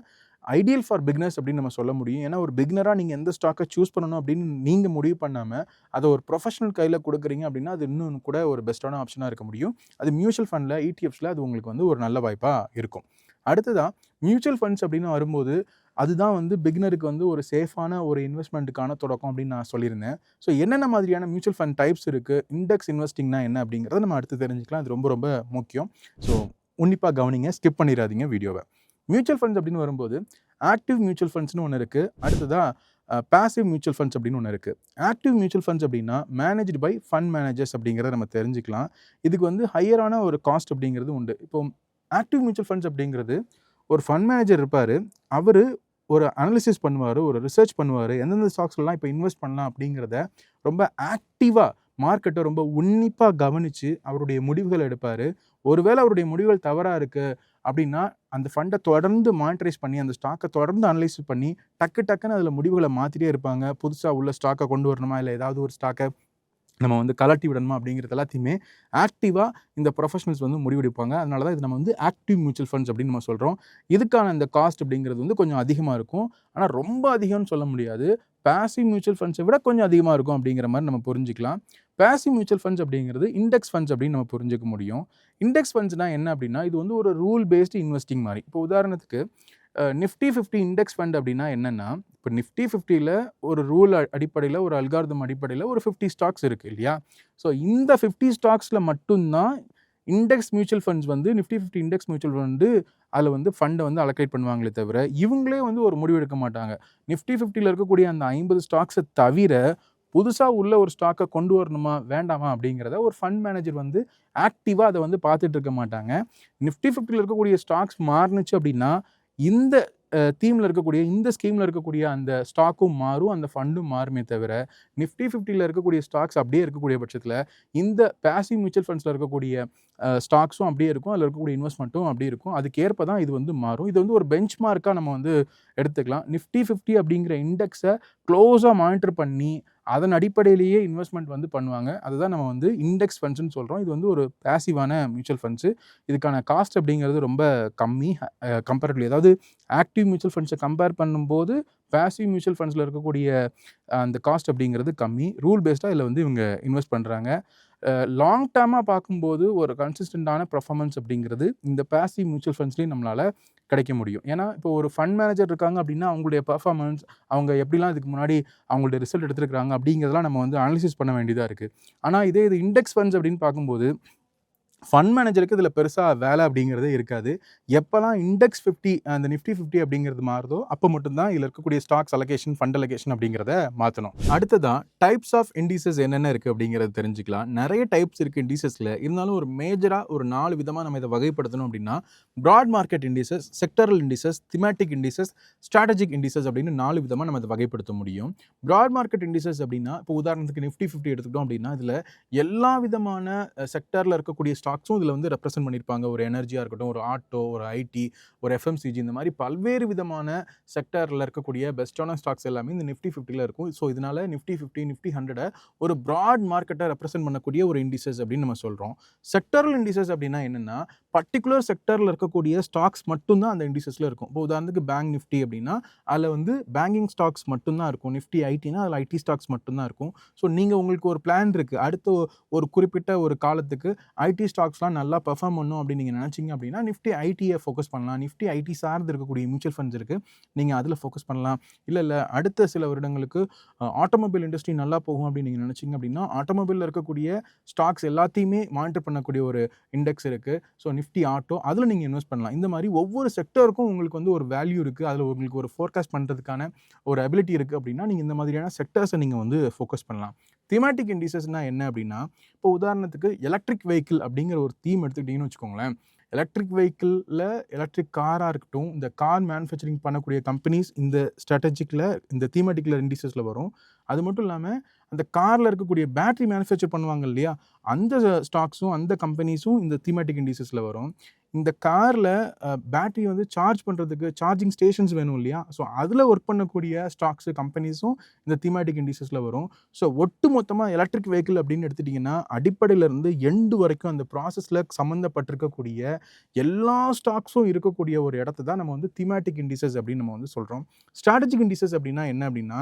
ஐடியல் ஃபார் பிகினர்ஸ் அப்படின்னு நம்ம சொல்ல முடியும். ஏன்னா ஒரு பிகினராக நீங்கள் எந்த ஸ்டாக்கை சூஸ் பண்ணணும் அப்படின்னு நீங்கள் முடிவு பண்ணாமல் அதை ஒரு ப்ரொஃபஷனல் கையில் கொடுக்குறீங்க அப்படின்னா அது இன்னும் கூட ஒரு பெஸ்ட்டான ஆப்ஷனாக இருக்க முடியும். அது மியூச்சுவல் ஃபண்டில், இடிஎஃப்ஸில் அது உங்களுக்கு வந்து ஒரு நல்ல வாய்ப்பாக இருக்கும். அடுத்ததாக மியூச்சுவல் ஃபண்ட்ஸ் அப்படின்னு வரும்போது அதுதான் வந்து பிகினருக்கு வந்து ஒரு சேஃபான ஒரு இன்வெஸ்ட்மெண்ட்டுக்கான தொடக்கம் அப்படின்னு நான் சொல்லியிருந்தேன். ஸோ என்னென்ன மாதிரியான மியூச்சுவல் ஃபண்ட் டைப்ஸ் இருக்குது, இண்டெக்ஸ் இன்வெஸ்டிங்னா என்ன அப்படிங்கிறத நம்ம அடுத்து தெரிஞ்சுக்கலாம். அது ரொம்ப ரொம்ப முக்கியம். ஸோ உன்னிப்பாக கவனிங்க, ஸ்கிப் பண்ணிடாதீங்க வீடியோவை. மியூச்சுவல் ஃபண்ட்ஸ் அப்படின்னு வரும்போது ஆக்டிவ் மியூச்சுவல் ஃபண்ட்ஸ்னு ஒன்று இருக்குது. அடுத்ததாக பாசிவ் மியூச்சுவல் ஃபண்ட்ஸ் அப்படின்னு ஒன்று இருக்குது. ஆக்டிவ் மியூச்சுவல் ஃபண்ட்ஸ் அப்படின்னா மேனேஜ்டு பை ஃபண்ட் மேனேஜர்ஸ் அப்படிங்கிறத நம்ம தெரிஞ்சுக்கலாம். இதுக்கு வந்து ஹையரான ஒரு காஸ்ட் அப்படிங்கிறது உண்டு. இப்போ ஆக்டிவ் மியூச்சுவல் ஃபண்ட்ஸ் அப்படிங்கிறது ஒரு ஃபண்ட் மேனேஜர் இருப்பார். அவர் ஒரு அனாலிசிஸ் பண்ணுவார், ஒரு ரிசர்ச் பண்ணுவார், எந்தெந்த ஸ்டாக்ஸ்லாம் இப்போ இன்வெஸ்ட் பண்ணலாம் அப்படிங்கிறத ரொம்ப ஆக்டிவாக மார்க்கெட்டை ரொம்ப உன்னிப்பாக கவனித்து அவருடைய முடிவுகள் எடுப்பார். ஒருவேளை அவருடைய முடிவுகள் தவறாக இருக்குது அப்படின்னா அந்த ஃபண்டை தொடர்ந்து மானிட்டரைஸ் பண்ணி அந்த ஸ்டாக்கை தொடர்ந்து அனலைஸ் பண்ணி டக்குன்னு அதில் முடிவுகளை மாற்றிட்டே இருப்பாங்க. புதுசாக உள்ள ஸ்டாக்கை கொண்டு வரணுமா, இல்லை ஏதாவது ஒரு ஸ்டாக்கை நம்ம வந்து கலட்டி விடணுமா அப்படிங்கிறது எல்லாத்தையுமே ஆக்டிவாக இந்த ப்ரொஃபஷனல்ஸ் வந்து முடிவெடுப்பாங்க. அதனால தான் இது நம்ம வந்து ஆக்டிவ் மியூச்சுவல் ஃபண்ட்ஸ் அப்படின்னு நம்ம சொல்கிறோம். இதுக்கான இந்த காஸ்ட் அப்படிங்கிறது வந்து கொஞ்சம் அதிகமாக இருக்கும். ஆனால் ரொம்ப அதிகம்னு சொல்ல முடியாது. பாசிவ் மியூச்சுவல் ஃபண்ட்ஸை விட கொஞ்சம் அதிகமாக இருக்கும் அப்படிங்கிற மாதிரி நம்ம புரிஞ்சிக்கலாம். பாசிவ் மியூச்சுவல் ஃபண்ட்ஸ் அப்படிங்கிறது இண்டெக்ஸ் ஃபண்ட்ஸ் அப்படின்னு நம்ம புரிஞ்சிக்க முடியும். இண்டெக்ஸ் ஃபண்ட்ஸ்னால் என்ன அப்படின்னா, இது வந்து ஒரு ரூல் பேஸ்டு இன்வெஸ்டிங் மாதிரி. இப்போ உதாரணத்துக்கு நிஃப்டி 50 இண்டெக்ஸ் ஃபண்ட் அப்படின்னா என்னென்னா, இப்போ நிஃப்டி 50ல் ஒரு ரூல் அடிப்படையில், ஒரு அல்காரிதம் அடிப்படையில் ஒரு 50 ஸ்டாக்ஸ் இருக்குது இல்லையா? ஸோ இந்த 50 ஸ்டாக்ஸில் மட்டும்தான் இண்டெக்ஸ் மியூச்சுவல் ஃபண்ட்ஸ் வந்து நிஃப்டி 50 இண்டெக்ஸ் மியூச்சுவல் ஃபண்டு அதில் வந்து ஃபண்டை வந்து அலோகேட் பண்ணுவாங்களே தவிர, இவங்களே வந்து ஒரு முடிவு எடுக்க மாட்டாங்க. நிஃப்டி 50ல் இருக்கக்கூடிய அந்த 50 ஸ்டாக்ஸை தவிர புதுசாக உள்ள ஒரு ஸ்டாக்கை கொண்டு வரணுமா வேண்டாமா அப்படிங்கிறத ஒரு ஃபண்ட் மேனேஜர் வந்து ஆக்டிவாக அதை வந்து பார்த்துட்டு இருக்க மாட்டாங்க. நிஃப்டி 50ல் இருக்கக்கூடிய ஸ்டாக்ஸ் மாறுனுச்சு அப்படின்னா இந்த தீமில் இருக்கக்கூடிய இந்த ஸ்கீமில் இருக்கக்கூடிய அந்த ஸ்டாக்கும் மாறும், அந்த ஃபண்டும் மாறுமே தவிர நிஃப்டி 50ல இருக்கக்கூடிய ஸ்டாக்ஸ் அப்படியே இருக்கக்கூடிய பட்சத்தில் இந்த பேசிவ் மியூச்சுவல் ஃபண்ட்ஸில் இருக்கக்கூடிய ஸ்டாக்ஸும் அப்படியே இருக்கும், அதில் இருக்கக்கூடிய இன்வெஸ்ட்மெண்ட்டும் அப்படியே இருக்கும். அதுக்கேற்ப தான் இது வந்து மாறும். இது வந்து ஒரு பெஞ்ச் மார்க்காக நம்ம வந்து எடுத்துக்கலாம். நிஃப்டி 50 அப்படிங்கிற இண்டெக்ஸை க்ளோஸாக மானிட்டர் பண்ணி அதன் அடிப்படையிலேயே இன்வெஸ்ட்மெண்ட் வந்து பண்ணுவாங்க. அதுதான் நம்ம வந்து இண்டெக்ஸ் ஃபண்ட்ஸ்ன்னு சொல்கிறோம். இது வந்து ஒரு பேசிவான மியூச்சுவல் ஃபண்ட்ஸு. இதுக்கான காஸ்ட் அப்படிங்கிறது ரொம்ப கம்மி கம்பேரிட்டிவ்லி. அதாவது ஆக்டிவ் மியூச்சுவல் ஃபண்ட்ஸை கம்பேர் பண்ணும்போது பேசிவ் மியூச்சுவல் ஃபண்ட்ஸில் இருக்கக்கூடிய அந்த காஸ்ட் அப்படிங்கிறது கம்மி. ரூல் பேஸ்டாக இதில் வந்து இவங்க இன்வெஸ்ட் பண்ணுறாங்க. லாங் டேர்மாக பார்க்கும்போது ஒரு கன்சிஸ்டண்ட்டான பர்ஃபார்மன்ஸ் அப்படிங்கிறது இந்த பேசிவ் மியூச்சுவல் ஃபண்ட்ஸ்லேயும் நம்மளால் கிடைக்க முடியும். ஏன்னா இப்போ ஒரு ஃபண்ட் மேனேஜர் இருக்காங்க அப்படின்னா அவங்களுடைய பர்ஃபார்மன்ஸ், அவங்க எப்படிலாம் இதுக்கு முன்னாடி அவங்களுடைய ரிசல்ட் எடுத்துருக்காங்க அப்படிங்கிறதெல்லாம் நம்ம வந்து அனலிசிஸ் பண்ண வேண்டியதாக இருக்குது. ஆனால் இதே இது இண்டெக்ஸ் ஃபண்ட்ஸ் அப்படின்னு பார்க்கும்போது ஃபண்ட் மேனேஜருக்கு இதில் பெருசாக வேலை அப்படிங்கிறதே இருக்காது. எப்போலாம் இண்டெக்ஸ் 50 அந்த நிஃப்டி 50 அப்படிங்கிறது மாறுதோ அப்போ மட்டும்தான் இதில் இருக்கக்கூடிய ஸ்டாக்ஸ் அலோகேஷன், ஃபண்ட் அலோகேஷன் அப்படிங்கிறத மாற்றணும். அடுத்ததான் டைப்ஸ் ஆஃப் இண்டிசஸ் என்னென்ன இருக்குது அப்படிங்கிறத தெரிஞ்சுக்கலாம். நிறைய டைப்ஸ் இருக்குது இண்டிசஸில். இருந்தாலும் ஒரு மேஜராக ஒரு 4 விதமாக நம்ம இதை வகைப்படுத்தணும் அப்படின்னா broad market indices, sectoral indices, thematic indices, strategic indices அப்படின்னு 4 விதமாக நம்ம இதை வகைப்படுத்த முடியும். ப்ராட் மார்க்கெட் இண்டிசஸ் அப்படின்னா இப்போ உதாரணத்துக்கு நிஃப்டி 50 எடுத்துக்கிட்டோம் அப்படின்னா இதில் எல்லா விதமான செக்டரில் இருக்கக்கூடிய ஸ்டாக்ஸும் இதில் வந்து ரெப்ரசென்ட் பண்ணியிருப்பாங்க. ஒரு எனர்ஜியாக இருக்கட்டும், ஒரு ஆட்டோ, ஒரு ஐடி, ஒரு எஃப்எம்சிஜி, இந்த மாதிரி பல்வேறு விதமான செக்டரில் இருக்கக்கூடிய பெஸ்ட்டான ஸ்டாக்ஸ் எல்லாமே இந்த நிஃப்டி 50ல் இருக்கும். ஸோ இதனால் நிஃப்டி 50, நிஃப்டி 100 ஒரு ப்ராட் மார்க்கெட்டை ரெப்ரசென்ட் பண்ணக்கூடிய ஒரு இண்டிசஸ் அப்படின்னு நம்ம சொல்கிறோம். செக்டரல் இண்டிசஸ் அப்படின்னா என்னென்னா பர்டிகுலர் செக்டரில் இருக்கக்கூடிய ஸ்டாக்ஸ் மட்டும்தான் அந்த இண்டிசஸில் இருக்கும். இப்போ உதாரணத்துக்கு பேங்க் நிஃப்டி அப்படின்னா அதில் வந்து பேங்கிங் ஸ்டாக்ஸ் மட்டும்தான் இருக்கும். நிஃப்டி ஐடினா அதில் ஐடி ஸ்டாக்ஸ் மட்டும்தான் இருக்கும். ஸோ நீங்கள் உங்களுக்கு ஒரு பிளான் இருக்குது, அடுத்த ஒரு குறிப்பிட்ட ஒரு காலத்துக்கு ஐடி ஸ்டாக்ஸ்லாம் நல்லா பெர்ஃபார்ம் பண்ணும் அப்படின்னு நீங்கள் நினச்சிங்க அப்படின்னா நிஃப்டி ஐடியை ஃபோக்கஸ் பண்ணலாம். நிஃப்டி ஐடி சார்ந்து இருக்கக்கூடிய மியூச்சுவல் ஃபண்ட்ஸ் இருக்குது, நீங்கள் அதில் ஃபோக்கஸ் பண்ணலாம். இல்லை அடுத்த சில வருடங்களுக்கு ஆட்டோமொபைல் இண்டஸ்ட்ரி நல்லா போகும் அப்படின்னு நீங்கள் நினச்சிங்க அப்படின்னா ஆட்டோமொபைலில் இருக்கக்கூடிய ஸ்டாக்ஸ் எல்லாத்தையுமே மானிட்டர் பண்ணக்கூடிய ஒரு இண்டெக்ஸ் இருக்குது. ஸோ நிஃப்டி ஆட்டோ, அதில் நீங்கள் இன்வெஸ்ட் பண்ணலாம். இந்த மாதிரி ஒவ்வொரு செக்டருக்கும் உங்களுக்கு வந்து ஒரு வேல்யூ இருக்குது, அதில் உங்களுக்கு ஒரு ஃபோர்காஸ்ட் பண்ணுறதுக்கான ஒரு அபிலிட்டி இருக்குது அப்படின்னா நீங்கள் இந்த மாதிரியான செக்டர்ஸை நீங்கள் வந்து ஃபோக்கஸ் பண்ணலாம். தீமேட்டிக் இண்டிசஸ்னால் என்ன அப்படின்னா இப்போ உதாரணத்துக்கு எலக்ட்ரிக் வெஹிக்கிள் அப்படிங்கிற ஒரு தீம் எடுத்துக்கிட்டிங்கன்னு வச்சுக்கோங்களேன். எலக்ட்ரிக் வெஹிக்கிளில் எலக்ட்ரிக் காராக இருக்கட்டும், இந்த கார் மேனுஃபேக்சரிங் பண்ணக்கூடிய கம்பெனிஸ் இந்த ஸ்ட்ராட்டஜிக்கில் இந்த தீமேட்டிக்கில் இண்டிசஸில் வரும். அது மட்டும் இல்லாமல் அந்த காரில் இருக்கக்கூடிய பேட்டரி மேனுஃபேக்சர் பண்ணுவாங்க இல்லையா, அந்த ஸ்டாக்ஸும் அந்த கம்பெனிஸும் இந்த தீமேட்டிக் இண்டிசஸில் வரும். இந்த காரில் பேட்டரி வந்து சார்ஜ் பண்ணுறதுக்கு சார்ஜிங் ஸ்டேஷன்ஸ் வேணும் இல்லையா, ஸோ அதில் ஒர்க் பண்ணக்கூடிய ஸ்டாக்ஸு கம்பெனிஸும் இந்த தீமேட்டிக் இண்டிசஸில் வரும். ஸோ ஒட்டு மொத்தமாக எலக்ட்ரிக் வெஹிக்கிள் அப்படின்னு எடுத்துட்டிங்கன்னா அடிப்படையிலேருந்து எண்டு வரைக்கும் அந்த ப்ராசஸில் சம்மந்தப்பட்டிருக்கக்கூடிய எல்லா ஸ்டாக்ஸும் இருக்கக்கூடிய ஒரு இடத்த தான் நம்ம வந்து தீமேட்டிக் இண்டிசஸ் அப்படின்னு நம்ம வந்து சொல்கிறோம். ஸ்ட்ராட்டஜிக் இண்டிசஸ் அப்படின்னா என்ன அப்படின்னா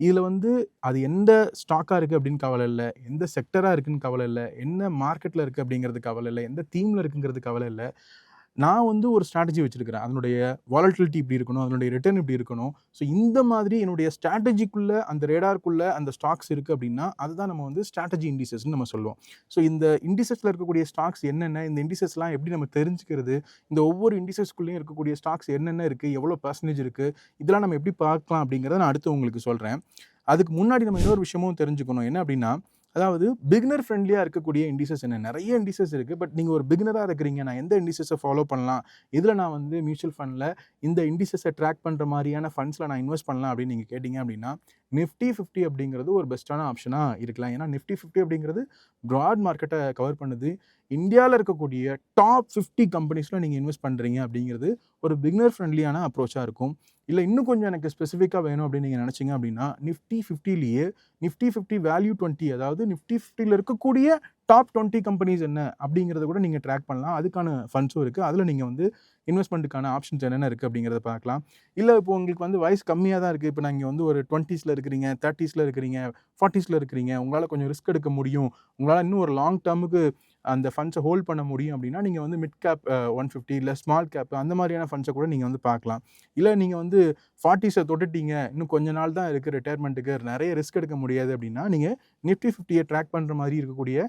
இதில் வந்து அது எந்த ஸ்டாக்காக இருக்குது அப்படின்னு கவலை இல்லை, எந்த செக்டராக இருக்குதுன்னு கவலை இல்லை, என்ன மார்க்கெட்டில் இருக்குது அப்படிங்கிறது கவலை இல்லை, எந்த தீமில் இருக்குங்கிறது கவலை இல்லை. நான் வந்து ஒரு ஸ்ட்ராட்டஜி வச்சுருக்கிறேன், அதனுடைய வாலட்டிலிட்டி இப்படி இருக்கணும், அதனுடைய ரிட்டர்ன் இப்படி இருக்கணும். ஸோ இந்த மாதிரி என்னுடைய ஸ்ட்ராட்டஜிக்குள்ளே அந்த ரேடாருக்குள்ளே அந்த ஸ்டாக்ஸ் இருக்குது அப்படின்னா அதுதான் நம்ம வந்து ஸ்ட்ராட்டஜி இண்டிசஸ்ன்னு நம்ம சொல்லுவோம். ஸோ இந்த இண்டிசஸில் இருக்கக்கூடிய ஸ்டாக்ஸ் என்னென்ன, இந்த இண்டிசஸ்லாம் எப்படி நம்ம தெரிஞ்சுக்கிறது, இந்த ஒவ்வொரு இண்டிசஸ்க்குள்ளேயும் இருக்கக்கூடிய ஸ்டாக்ஸ் என்னென்ன இருக்குது, எவ்வளோ பர்சன்டேஜ் இருக்குது, இதெல்லாம் நம்ம எப்படி பார்க்கலாம் அப்படிங்கிறத நான் அடுத்து உங்களுக்கு சொல்கிறேன். அதுக்கு முன்னாடி நம்ம இன்னொரு விஷயமும் தெரிஞ்சுக்கணும். என்ன அப்படின்னா அதாவது பிகினர் ஃப்ரெண்ட்லியாக இருக்கக்கூடிய இண்டிசஸ் என்ன, நிறைய இண்டிசஸ் இருக்குது. பட் நீங்கள் ஒரு பிகினராக இருக்கிறீங்க, நான் எந்த இண்டிசஸை ஃபாலோ பண்ணலாம், இதில் நான் வந்து மியூச்சுவல் ஃபண்டில் இந்த இண்டிசஸை ட்ராக் பண்ணுற மாதிரியான ஃபண்ட்ஸில் நான் இன்வெஸ்ட் பண்ணலாம் அப்படின்னு நீங்கள் கேட்டிங்க அப்படின்னா நிஃப்டி 50 அப்படிங்கிறது ஒரு பெஸ்ட்டான ஆப்ஷனாக இருக்கலாம். ஏன்னா நிஃப்டி 50 அப்படிங்கிறது ப்ராட் மார்க்கெட்டை கவர் பண்ணுது. இந்தியாவில் இருக்கக்கூடிய டாப் 50 கம்பெனிஸில் நீங்கள் இன்வெஸ்ட் பண்ணுறீங்க அப்படிங்கிறது ஒரு பிகினர் ஃப்ரெண்ட்லியான அப்ரோச்சாக இருக்கும். இல்லை இன்னும் கொஞ்சம் எனக்கு ஸ்பெசிஃபிக்காக வேணும் அப்படின்னு நீங்கள் நினச்சிங்க அப்படின்னா நிஃப்டி 50லேயே நிஃப்டி 50 வேல்யூ 20, அதாவது நிஃப்டி 50ல் இருக்கக்கூடிய டாப் 20 கம்பெனிஸ் என்ன அப்படிங்கிறத கூட நீங்கள் ட்ராக் பண்ணலாம். அதுக்கான ஃபண்ட்ஸும் இருக்குது. அதில் நீங்கள் வந்து இன்வெஸ்ட்மெண்ட்டுக்கான ஆப்ஷன்ஸ் என்னென்ன இருக்குது அப்படிங்கிறத பார்க்கலாம். இல்லை இப்போ உங்களுக்கு வந்து வயசு கம்மியாக தான் இருக்குது, இப்போ நீங்கள் வந்து ஒரு 20ஸில் இருக்கிறீங்க, 30ஸில் இருக்கிறீங்க, 40ஸில் இருக்கிறீங்க, உங்களால் கொஞ்சம் ரிஸ்க் எடுக்க முடியும், உங்களால் இன்னும் ஒரு லாங் டேர்முக்கு அந்த ஃபண்ட்ஸை ஹோல்ட் பண்ண முடியும் அப்படின்னா நீங்கள் வந்து மிட் கேப் 150 இல்லை ஸ்மால் கேப் அந்த மாதிரியான ஃபண்ட்ஸை கூட நீங்கள் வந்து பார்க்கலாம். இல்லை நீங்கள் வந்து 40ஸை தொட்டுட்டீங்க, இன்னும் கொஞ்ச நாள் தான் இருக்குது ரிட்டையர்மெண்ட்டுக்கு, நிறைய ரிஸ்க் எடுக்க முடியாது அப்படின்னா நீங்கள் நிஃப்டி 50யை ட்ராக் பண்ணுற மாதிரி இருக்கக்கூடிய